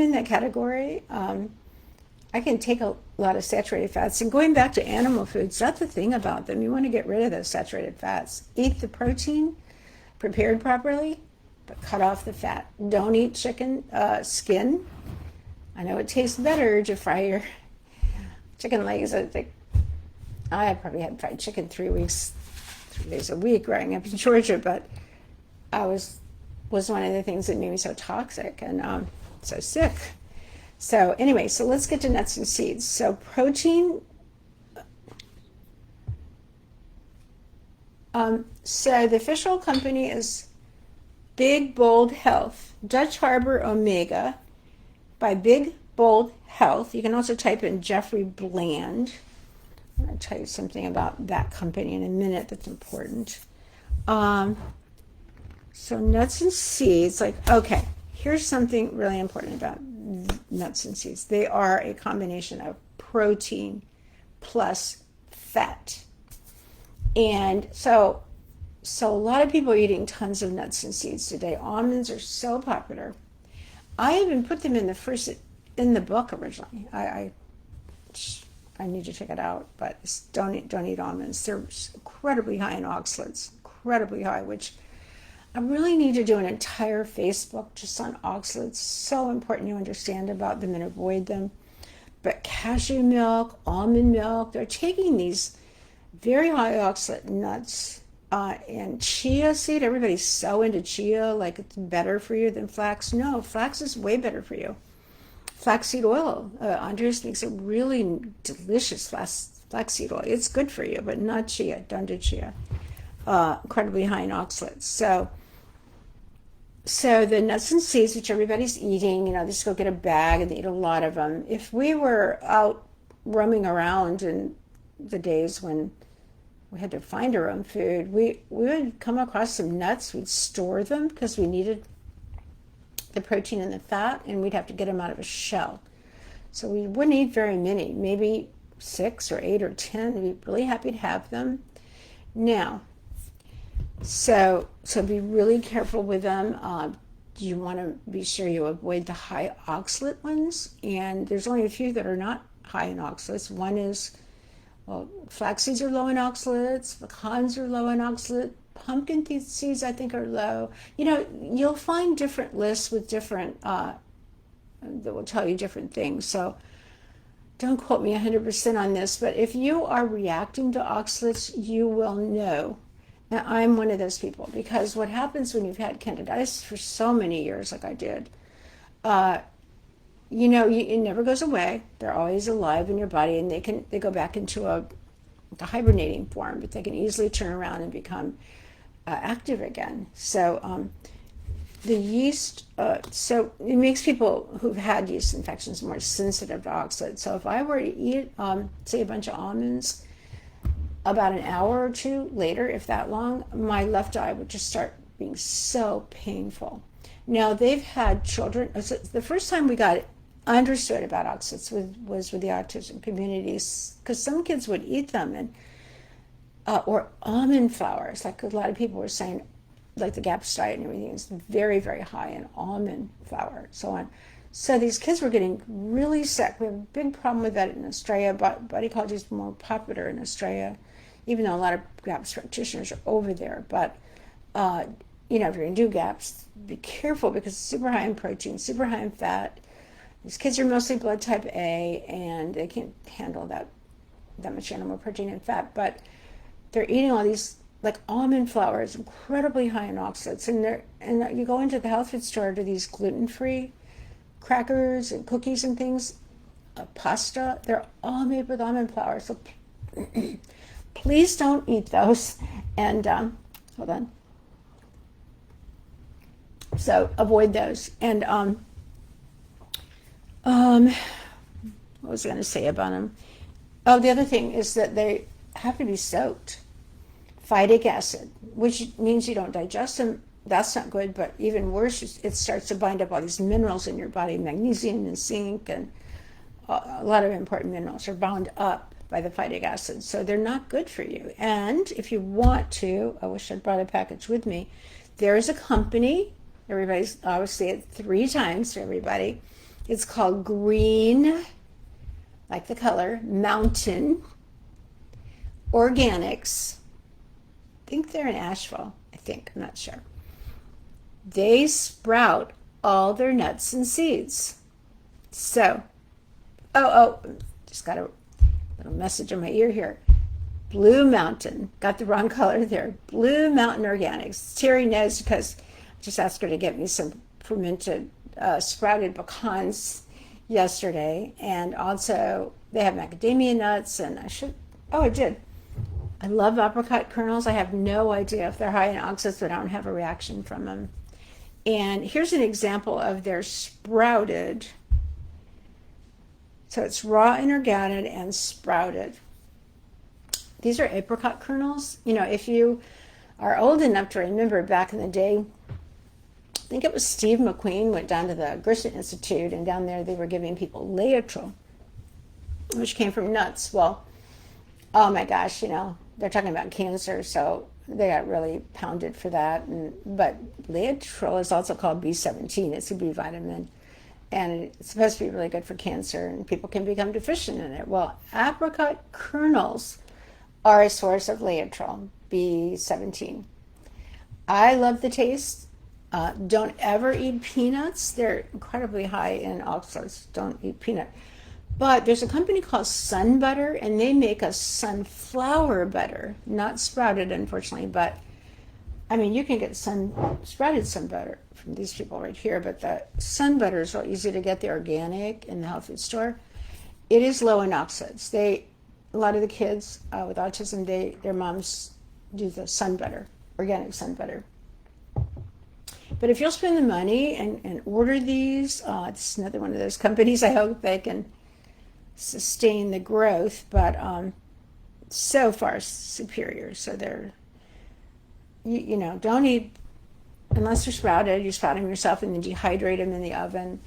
[SPEAKER 1] in that category. I can take a lot of saturated fats. And going back to animal foods, that's the thing about them. You want to get rid of those saturated fats. Eat the protein prepared properly, but cut off the fat. Don't eat chicken skin. I know it tastes better to fry your chicken legs. I probably had fried chicken 3 days a week growing up in Georgia, but I was one of the things that made me so toxic and so sick. So anyway, so let's get to nuts and seeds. So protein. So the official company is Big Bold Health, Dutch Harbor Omega by Big Bold Health. You can also type in Jeffrey Bland. I'm going to tell you something about that company in a minute that's important. So nuts and seeds, okay, here's something really important about nuts and seeds. They are a combination of protein plus fat. And so a lot of people are eating tons of nuts and seeds today. Almonds are so popular. I even put them in the book originally. I need to check it out, but don't eat almonds. They're incredibly high in oxalates, incredibly high, which I really need to do an entire Facebook just on oxalates. So important you understand about them and avoid them. But cashew milk, almond milk, they're taking these very high oxalate nuts and chia seed. Everybody's so into chia, like it's better for you than flax. No, flax is way better for you. Flaxseed oil. Andres makes a really delicious flaxseed oil. It's good for you, but not chia. Don't do chia. Incredibly high in oxalates. So So the nuts and seeds, which everybody's eating, they just go get a bag and they eat a lot of them. If we were out roaming around in the days when we had to find our own food, we would come across some nuts. We'd store them because we needed the protein and the fat, and we'd have to get them out of a shell. So we wouldn't eat very many, maybe 6 or 8 or 10. We'd be really happy to have them. Now, so be really careful with them. You want to be sure you avoid the high oxalate ones, and there's only a few that are not high in oxalates. One is, well, flax seeds are low in oxalates, pecans are low in oxalate, pumpkin seeds I think are low. You'll find different lists with different that will tell you different things. So don't quote me 100% on this, but if you are reacting to oxalates, you will know. Now, I'm one of those people, because what happens when you've had candidiasis for so many years, like I did, it never goes away. They're always alive in your body, and they go back into a hibernating form, but they can easily turn around and become active again. So the yeast, so it makes people who've had yeast infections more sensitive to oxalates. So if I were to eat, say, a bunch of almonds, about an hour or two later, if that long, my left eye would just start being so painful. Now, they've had children. So the first time we got understood about oxalates was with the autism communities, because some kids would eat them, and or almond flours, like a lot of people were saying, like the GAPS diet and everything is very, very high in almond flour, so on. So these kids were getting really sick. We have a big problem with that in Australia. Body ecology is more popular in Australia, even though a lot of GAPS practitioners are over there. But if you're going to do GAPS, be careful, because it's super high in protein, super high in fat. These kids are mostly blood type A, and they can't handle that much animal protein and fat. But they're eating all these, like almond flour is incredibly high in oxalates, and you go into the health food store to these gluten-free crackers and cookies and things, pasta, they're all made with almond flour. So please don't eat those. And hold on. So avoid those. And what was I going to say about them? Oh, the other thing is that they have to be soaked. Phytic acid, which means you don't digest them. That's not good, but even worse, it starts to bind up all these minerals in your body. Magnesium and zinc and a lot of important minerals are bound up by the phytic acid, so they're not good for you. And if you want to, I wish I'd brought a package with me, there is a company, everybody's, I will say it 3 times for everybody, it's called Green, like the color, Mountain Organics. I think they're in Asheville, I'm not sure. They sprout all their nuts and seeds. So, just got a little message in my ear here. Blue Mountain, got the wrong color there. Blue Mountain Organics. Terry knows, because I just asked her to get me some fermented sprouted pecans yesterday, and also they have macadamia nuts, and I did. I love apricot kernels. I have no idea if they're high in oxalates, but I don't have a reaction from them. And here's an example of their sprouted. So it's raw and organic and sprouted. These are apricot kernels. If you are old enough to remember back in the day, I think it was Steve McQueen went down to the Gerson Institute, and down there they were giving people Laetrile, which came from nuts. Well, oh my gosh, they're talking about cancer, so they got really pounded for that. But Laetrile is also called B17. It's a B vitamin, and it's supposed to be really good for cancer, and people can become deficient in it. Well, apricot kernels are a source of Laetrile, B17. I love the taste. Don't ever eat peanuts. They're incredibly high in oxalates. Don't eat peanut. But there's a company called Sun Butter, and they make a sunflower butter, not sprouted, unfortunately, but you can get sprouted sun butter from these people right here, but the sun butter is real easy to get, the organic, in the health food store. It is low in oxalates. A lot of the kids with autism, their moms do the sun butter, organic sun butter. But if you'll spend the money and order these, it's another one of those companies. I hope they can sustain the growth, but so far superior. So they're, don't eat unless they're sprouted. You spout them yourself and then dehydrate them in the oven.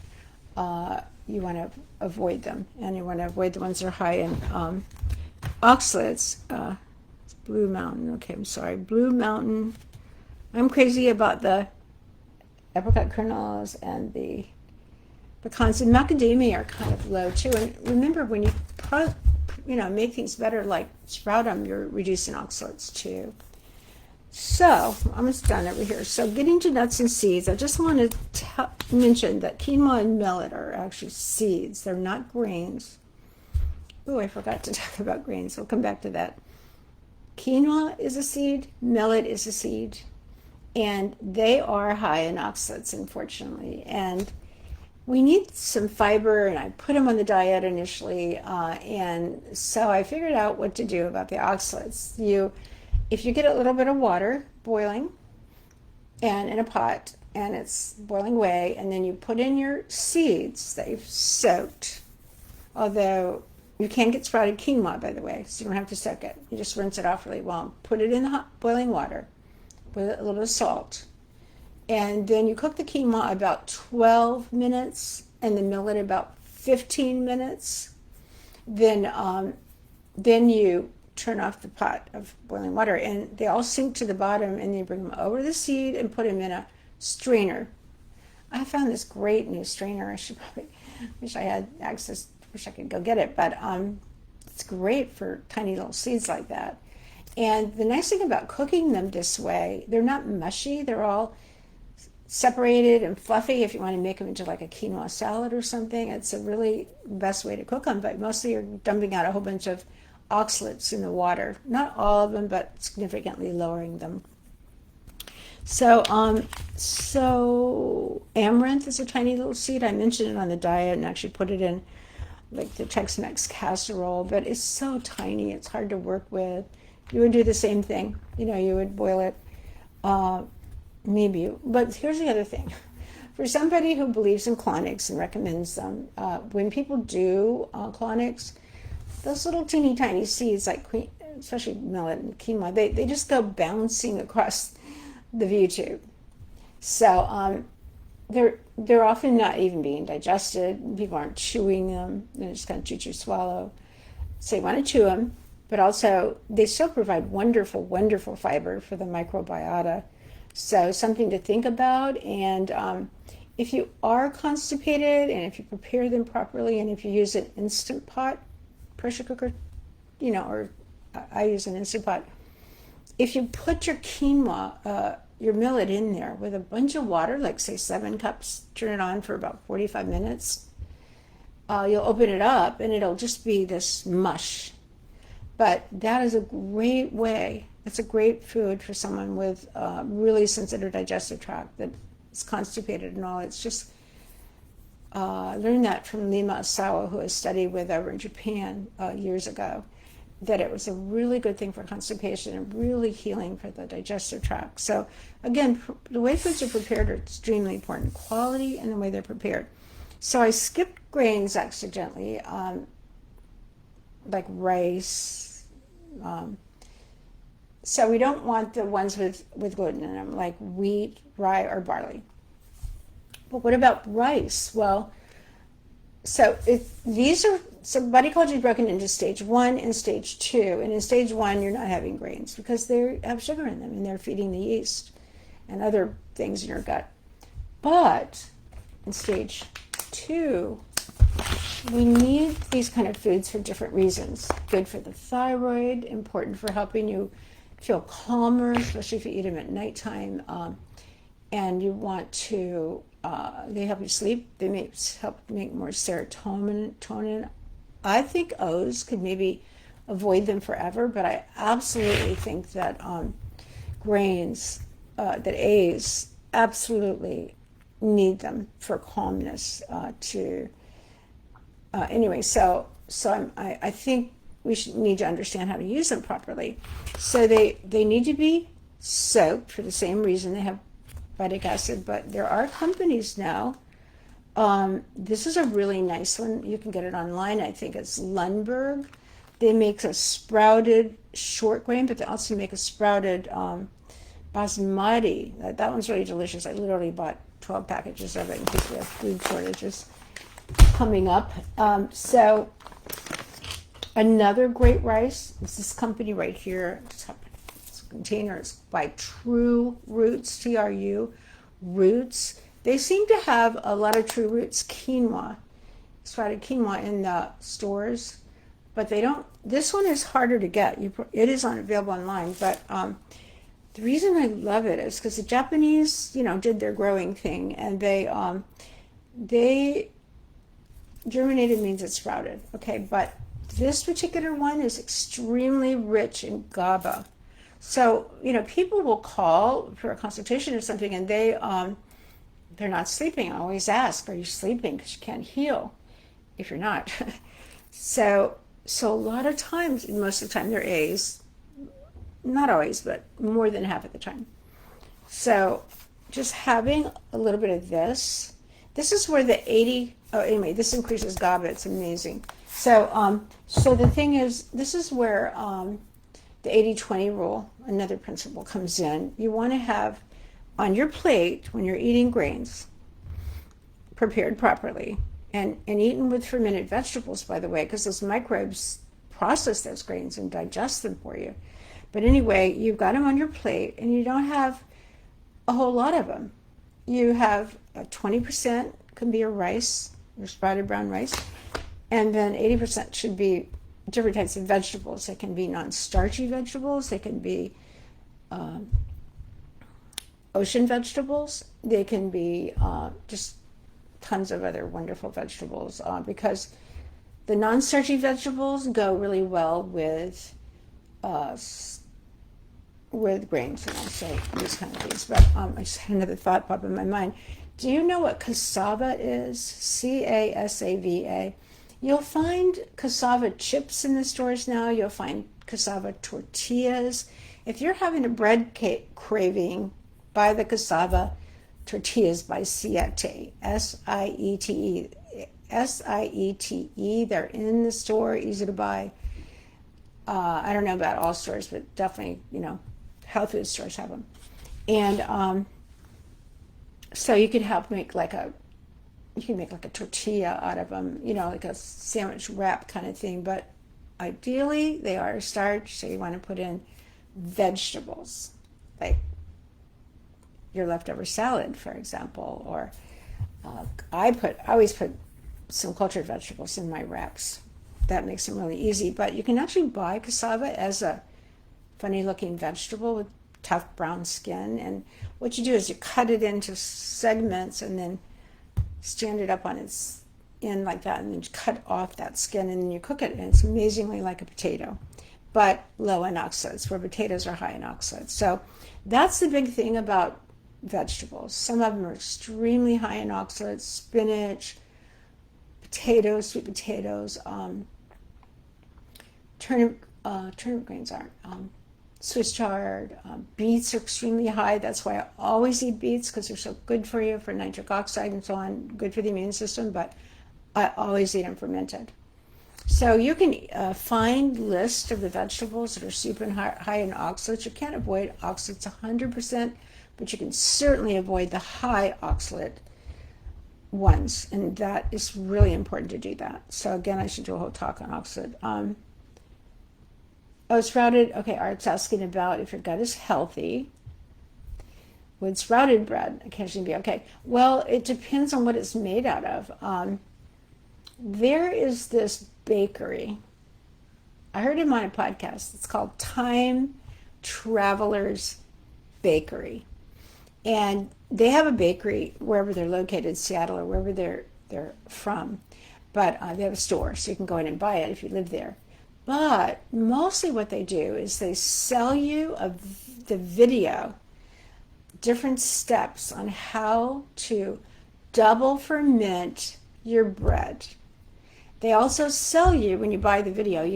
[SPEAKER 1] You want to avoid them, and you want to avoid the ones that are high in oxalates. Blue Mountain. Okay, I'm sorry. Blue Mountain. I'm crazy about the apricot kernels and the pecans and macadamia are kind of low too. And remember, when you make things better, like sprout them, you're reducing oxalates too. So I'm almost done over here. So getting to nuts and seeds, I just want to mention that quinoa and millet are actually seeds. They're not grains. Oh, I forgot to talk about grains. We'll come back to that. Quinoa is a seed, millet is a seed, and they are high in oxalates, unfortunately. And we need some fiber, and I put them on the diet initially, and so I figured out what to do about the oxalates. If you get a little bit of water boiling and in a pot, and it's boiling away, and then you put in your seeds that you've soaked, although you can get sprouted quinoa, by the way, so you don't have to soak it. You just rinse it off really well. Put it in the hot boiling water with a little bit of salt. And then you cook the quinoa about 12 minutes and the millet about 15 minutes. Then you turn off the pot of boiling water, and they all sink to the bottom, and then you bring them over the seed and put them in a strainer. I found this great new strainer. I should probably, wish I had access, wish I could go get it, but it's great for tiny little seeds like that. And the nice thing about cooking them this way, they're not mushy. They're all separated and fluffy. If you want to make them into like a quinoa salad or something, it's a really best way to cook them. But mostly you're dumping out a whole bunch of oxalates in the water. Not all of them, but significantly lowering them. So amaranth is a tiny little seed. I mentioned it on the diet and actually put it in like the Tex-Mex casserole, but it's so tiny, it's hard to work with. You would do the same thing. You would boil it, maybe. But here's the other thing. For somebody who believes in colonics and recommends them, when people do colonics, those little teeny tiny seeds, like especially millet and quinoa, they just go bouncing across the view tube. So they're often not even being digested. People aren't chewing them. They're just kind of chew, swallow. So you want to chew them, but also they still provide wonderful, wonderful fiber for the microbiota. So something to think about. And if you are constipated, and if you prepare them properly, and if you use an Instant Pot pressure cooker, or I use an Instant Pot, if you put your quinoa, your millet in there with a bunch of water, like say 7 cups, turn it on for about 45 minutes, you'll open it up and it'll just be this mush. But that is a great way. It's a great food for someone with really sensitive digestive tract that is constipated and all. It's just, I learned that from Lima Asawa, who I studied with over in Japan years ago, that it was a really good thing for constipation and really healing for the digestive tract. So again, the way foods are prepared are extremely important. Quality and the way they're prepared. So I skipped grains accidentally, like rice. So we don't want the ones with gluten in them, like wheat, rye, or barley. But what about rice? Well, so body culture is broken into stage 1 and stage 2. And in stage 1, you're not having grains because they have sugar in them and they're feeding the yeast and other things in your gut. But in stage 2, we need these kind of foods for different reasons. Good for the thyroid, important for helping you feel calmer, especially if you eat them at nighttime. And you want to, they help you sleep. They help make more serotonin. I think O's could maybe avoid them forever, but I absolutely think that grains, that A's absolutely need them for calmness anyway, so I think we need to understand how to use them properly. So they need to be soaked for the same reason they have phytic acid, but there are companies now. This is a really nice one. You can get it online. I think it's Lundberg. They make a sprouted short grain, but they also make a sprouted basmati. That one's really delicious. I literally bought 12 packages of it in case we have food shortages coming up. So another great rice is this company right here. This container is by True Roots, TRU Roots. They seem to have a lot of True Roots quinoa, sprouted quinoa in the stores, but they don't. This one is harder to get. It is available online, but the reason I love it is because the Japanese, did their growing thing, and they germinated means it sprouted. Okay, but this particular one is extremely rich in GABA. So, people will call for a consultation or something, and they're not sleeping. I always ask, are you sleeping? Because you can't heal if you're not. So a lot of times, most of the time, they're A's. Not always, but more than half of the time. So just having a little bit of this is where this increases GABA. It's amazing. So the thing is, this is where the 80-20 rule, another principle, comes in. You want to have on your plate, when you're eating grains, prepared properly, and eaten with fermented vegetables, by the way, because those microbes process those grains and digest them for you. But anyway, you've got them on your plate, and you don't have a whole lot of them. You have 20% can be your rice, your sprouted brown rice, and then 80% should be different types of vegetables. They can be non-starchy vegetables. They can be ocean vegetables. They can be just tons of other wonderful vegetables because the non-starchy vegetables go really well with grains and also these kind of things. But I just had another thought pop in my mind. Do you know what cassava is? CASAVA. You'll find cassava chips in the stores now. You'll find cassava tortillas. If you're having a bread craving, buy the cassava tortillas by Siete, Siete, Siete. They're in the store, easy to buy. I don't know about all stores, but definitely, health food stores have them. And so you could make like a tortilla out of them, like a sandwich wrap kind of thing. But ideally, they are starch, so you want to put in vegetables, like your leftover salad, for example, or I always put some cultured vegetables in my wraps. That makes them really easy. But you can actually buy cassava as a funny looking vegetable with tough brown skin, and what you do is you cut it into segments and then stand it up on its end like that, and then you cut off that skin, and then you cook it, and it's amazingly like a potato, but low in oxalates, where potatoes are high in oxalates. So that's the big thing about vegetables. Some of them are extremely high in oxalates: spinach, potatoes, sweet potatoes, turnip grains aren't. Swiss chard, beets are extremely high. That's why I always eat beets, because they're so good for you, for nitric oxide and so on, good for the immune system, but I always eat them fermented. So you can find lists of the vegetables that are super high in oxalates. You can't avoid oxalates 100%, but you can certainly avoid the high oxalate ones, and that is really important to do that. So again, I should do a whole talk on oxalate. Sprouted, okay, Art's asking about if your gut is healthy. Would sprouted bread occasionally be okay? Well, it depends on what it's made out of. There is this bakery. I heard him on a podcast. It's called Time Travelers Bakery. And they have a bakery wherever they're located, Seattle or wherever they're from. But they have a store, so you can go in and buy it if you live there. But mostly what they do is they sell you the video, different steps on how to double ferment your bread. They also sell you, when you buy the video,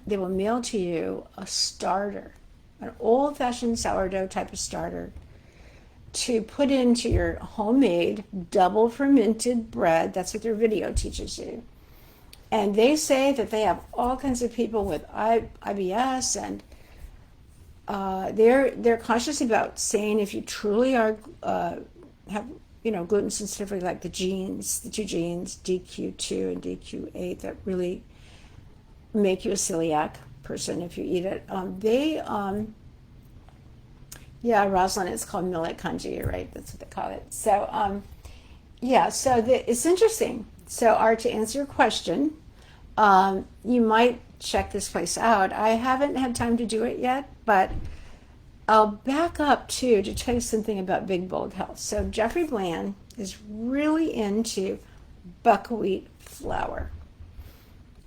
[SPEAKER 1] they will mail to you a starter, an old-fashioned sourdough type of starter to put into your homemade double fermented bread. That's what their video teaches you. And they say that they have all kinds of people with IBS, and they're cautious about saying if you truly are have gluten sensitivity, like the two genes DQ2 and DQ8 that really make you a celiac person if you eat it. Yeah, Rosalind, it's called millet congee, right? That's what they call it. So yeah, so it's interesting. So Art, to answer your question, you might check this place out. I haven't had time to do it yet, but I'll back up too to tell you something about Big Bold Health. So Jeffrey Bland is really into buckwheat flour.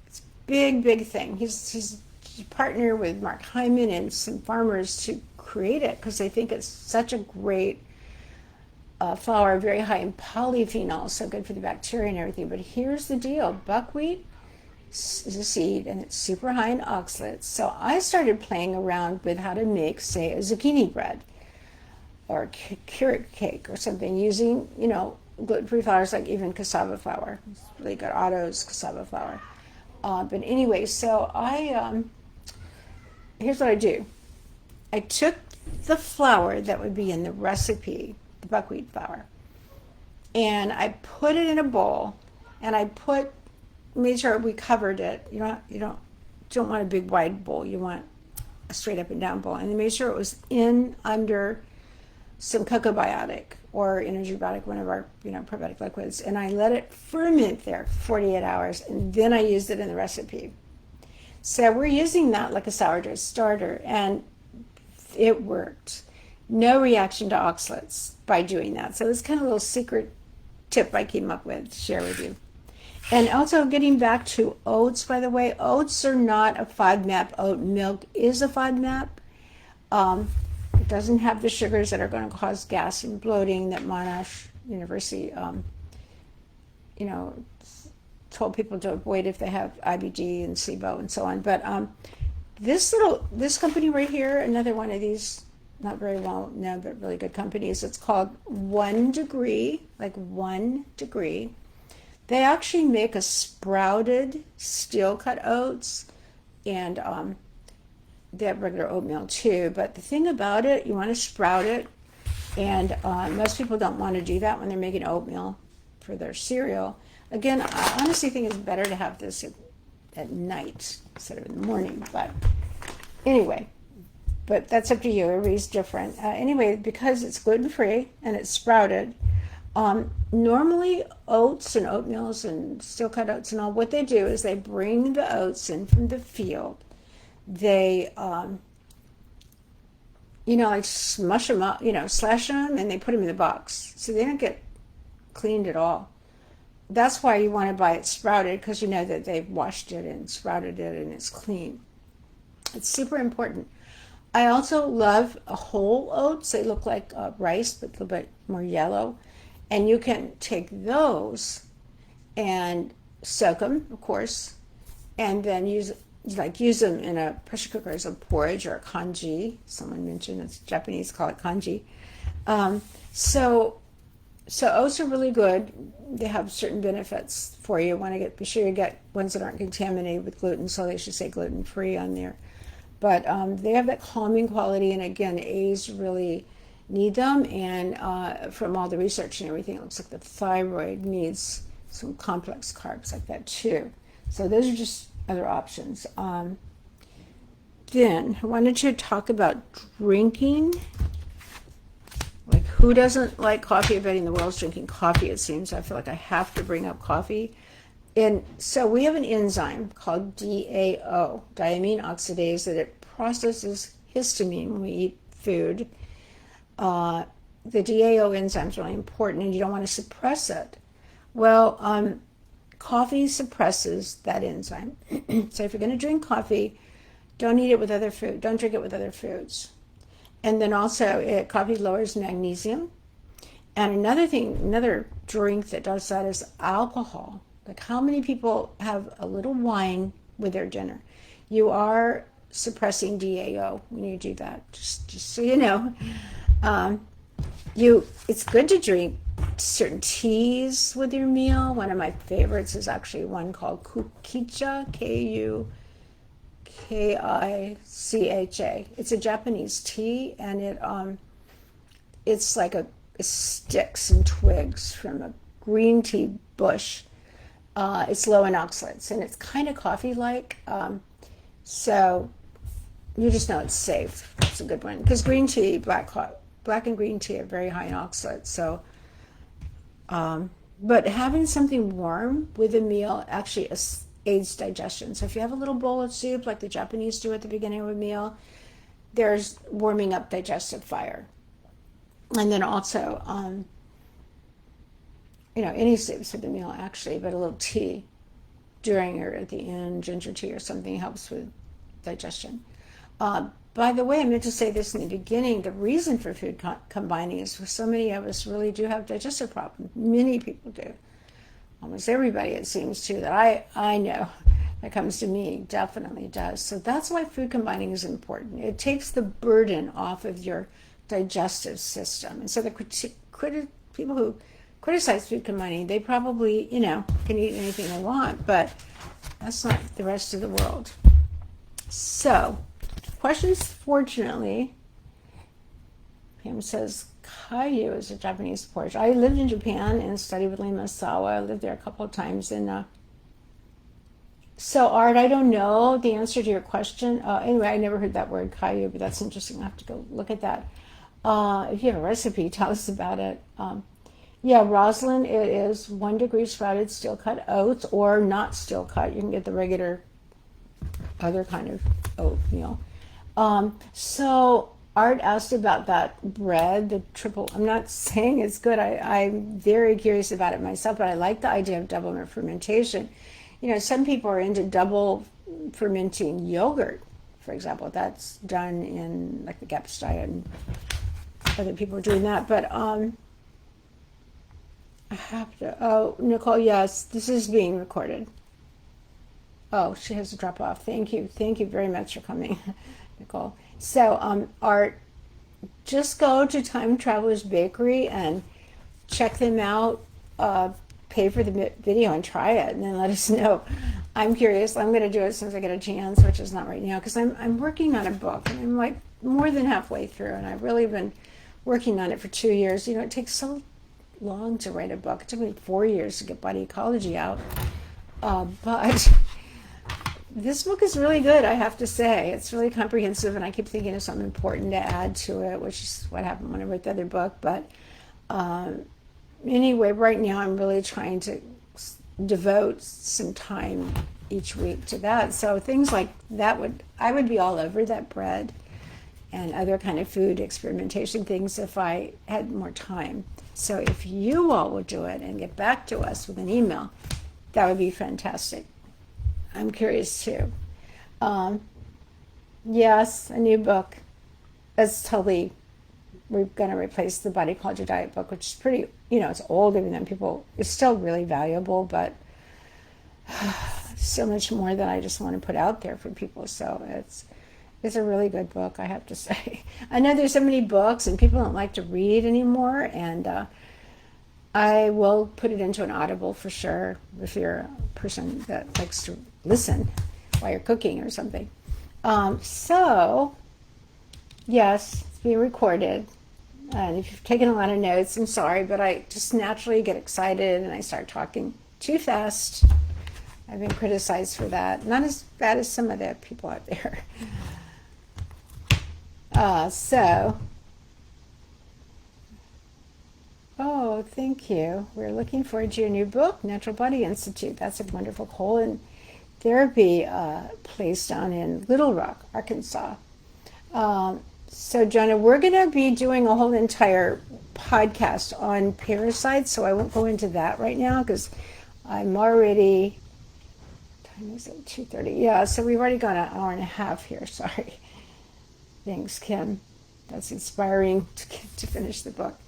[SPEAKER 1] It's a big thing. He's partner with Mark Hyman and some farmers to create it because they think it's such a great flour, very high in polyphenols, so good for the bacteria and everything. But here's the deal: buckwheat is a seed and it's super high in oxalates. So I started playing around with how to make, say, a zucchini bread or a carrot cake or something using, gluten-free flours, like even cassava flour. It's really good. Otto's cassava flour. But anyway, so here's what I do. I took the flour that would be in the recipe, the buckwheat flour, and I put it in a bowl, and I made sure we covered it. You don't want a big wide bowl. You want a straight up and down bowl, and I made sure it was under some cocoa biotic or energy biotic, one of our probiotic liquids, and I let it ferment there 48 hours, and then I used it in the recipe. So we're using that like a sourdough starter, and it worked. No reaction to oxalates by doing that. So it's kind of a little secret tip I came up with to share with you. And also, getting back to oats, by the way, oats are not a FODMAP. Oat milk is a FODMAP. It doesn't have the sugars that are going to cause gas and bloating that Monash University, told people to avoid if they have IBD and SIBO and so on. But this company right here, another one of these not very well known but really good companies, it's called 1 Degree, like 1 Degree. They actually make a sprouted steel cut oats, and they have regular oatmeal too. But the thing about it, you want to sprout it, and most people don't want to do that when they're making oatmeal for their cereal. Again, I honestly think it's better to have this at night instead of in the morning. But anyway, but that's up to you. Everybody's different. Anyway, because it's gluten-free and it's sprouted, normally oats and oatmeals and steel-cut oats and all, what they do is they bring the oats in from the field. They, like smush them up, slash them, and they put them in the box. So they don't get cleaned at all. That's why you want to buy it sprouted, because you know that they've washed it and sprouted it and it's clean. It's super important. I also love whole oats. They look like rice, but a little bit more yellow. And you can take those and soak them, of course, and then use them in a pressure cooker as a porridge or a congee. Someone mentioned it's Japanese, call it congee. So oats are really good. They have certain benefits for you. Be sure you get ones that aren't contaminated with gluten, so they should say gluten-free on there. But they have that calming quality, and again, A's really need them, and from all the research and everything, it looks like the thyroid needs some complex carbs like that too. So those are just other options. Then I wanted to talk about drinking. Like, who doesn't like coffee? Everybody in the world's drinking coffee, it seems. I feel like I have to bring up coffee. And so we have an enzyme called DAO, diamine oxidase, that it processes histamine when we eat food. The DAO enzyme is really important, and you don't want to suppress it. Well, coffee suppresses that enzyme. So if you're going to drink coffee, don't eat it with other food. Don't drink it with other foods. And then also, coffee lowers magnesium. And another drink that does that is alcohol. Like, how many people have a little wine with their dinner? You are suppressing DAO when you do that, just so you know. it's good to drink certain teas with your meal. One of my favorites is actually one called kukicha, Kukicha. It's a Japanese tea, and it's like sticks and twigs from a green tea bush. It's low in oxalates, and it's kind of coffee-like. So you just know it's safe. It's a good one because green tea, black and green tea are very high in oxalates. So, but having something warm with a meal actually aids digestion. So if you have a little bowl of soup like the Japanese do at the beginning of a meal, there's warming up digestive fire. And then also, any soups with the meal actually, but a little tea during or at the end, ginger tea or something helps with digestion. By the way, I meant to say this in the beginning. The reason for food combining is so many of us really do have digestive problems. Many people do. Almost everybody, it seems to, that I know that comes to me definitely does. So that's why food combining is important. It takes the burden off of your digestive system. And so the people who criticize food combining, they probably, can eat anything they want, but that's not the rest of the world. So, questions, fortunately. Pam says, Caillou is a Japanese porridge. I lived in Japan and studied with Lima Sawa. I lived there a couple of times. So, Art, I don't know the answer to your question. Anyway, I never heard that word, Caillou, but that's interesting. I'll have to go look at that. If you have a recipe, tell us about it. Yeah, Rosalind, it is 1 degree sprouted steel cut oats, or not steel cut. You can get the regular other kind of oatmeal. So Art asked about that bread, the triple. I'm not saying it's good. I'm very curious about it myself, but I like the idea of double fermentation. Some people are into double fermenting yogurt, for example. That's done in like the GAPS diet, and other people are doing that. But I have to. Oh, Nicole, yes, this is being recorded. Oh, she has to drop off. Thank you very much for coming, Nicole. So, Art, just go to Time Traveler's Bakery and check them out. Pay for the video and try it, and then let us know. I'm curious. I'm going to do it as soon as I get a chance, which is not right now, because I'm working on a book, and I'm like more than halfway through, and I've really been working on it for 2 years. It takes so long to write a book. It took me 4 years to get Body Ecology out, but this book is really good, I have to say. It's really comprehensive, and I keep thinking of something important to add to it, which is what happened when I wrote the other book. But anyway, right now I'm really trying to devote some time each week to that. So things like that I would be all over that bread and other kind of food experimentation things if I had more time. So if you all would do it and get back to us with an email, that would be fantastic. I'm curious too. Yes, a new book. That's totally, we're going to replace the Body Ecology Diet book, which is pretty, it's older than people. It's still really valuable, but so much more that I just want to put out there for people. So it's a really good book, I have to say. I know there's so many books and people don't like to read anymore, and I will put it into an Audible for sure if you're a person that likes to listen while you're cooking or something. So, yes, it's being recorded. And if you've taken a lot of notes, I'm sorry, but I just naturally get excited and I start talking too fast. I've been criticized for that. Not as bad as some of the people out there. Oh, thank you. We're looking forward to your new book, Natural Body Institute. That's a wonderful colon therapy place down in Little Rock, Arkansas. So, Jonah, we're going to be doing a whole entire podcast on parasites, so I won't go into that right now because I'm already, time is it, 2:30? Yeah, so we've already gone an hour and a half here. Sorry. Thanks, Kim. That's inspiring to finish the book.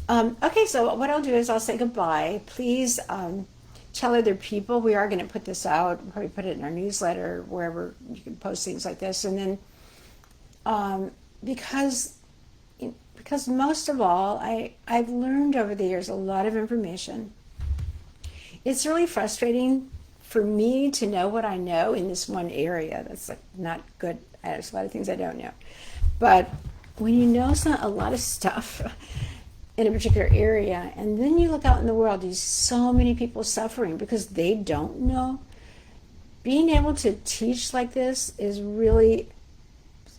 [SPEAKER 1] Okay, so what I'll do is I'll say goodbye. Please tell other people. We are going to put this out. We'll probably put it in our newsletter, wherever you can post things like this. And then because because most of all, I've learned over the years a lot of information. It's really frustrating for me to know what I know in this one area. That's like not good. There's a lot of things I don't know. But when you know a lot of stuff in a particular area, and then you look out in the world, you see so many people suffering because they don't know. Being able to teach like this is really,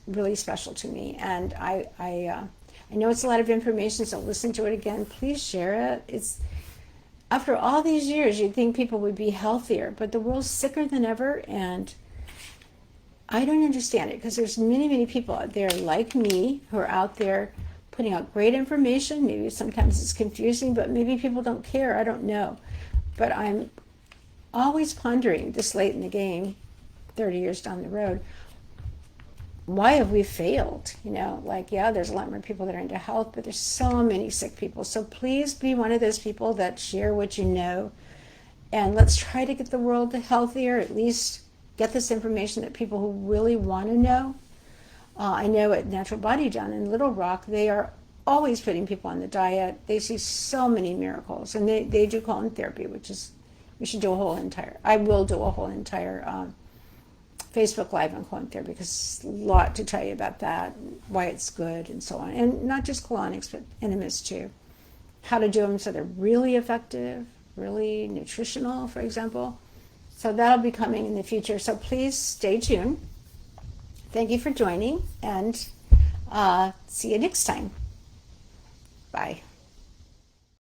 [SPEAKER 1] really special to me. And I know it's a lot of information, so listen to it again. Please share it. It's after all these years, you'd think people would be healthier, but the world's sicker than ever, and I don't understand it because there's many, many people out there like me who are out there putting out great information. Maybe sometimes it's confusing, but maybe people don't care. I don't know. But I'm always pondering this late in the game, 30 years down the road, why have we failed? Like, yeah, there's a lot more people that are into health, but there's so many sick people. So please be one of those people that share what you know, and let's try to get the world healthier, at least get this information that people who really want to know. I know at Natural Body down in Little Rock, they are always putting people on the diet. They see so many miracles, and they do colon therapy, which is, I will do a whole entire Facebook Live on colon therapy, because there's a lot to tell you about that, why it's good and so on. And not just colonics, but enemas too. How to do them so they're really effective, really nutritional, for example. So that'll be coming in the future. So please stay tuned. Thank you for joining, and see you next time. Bye.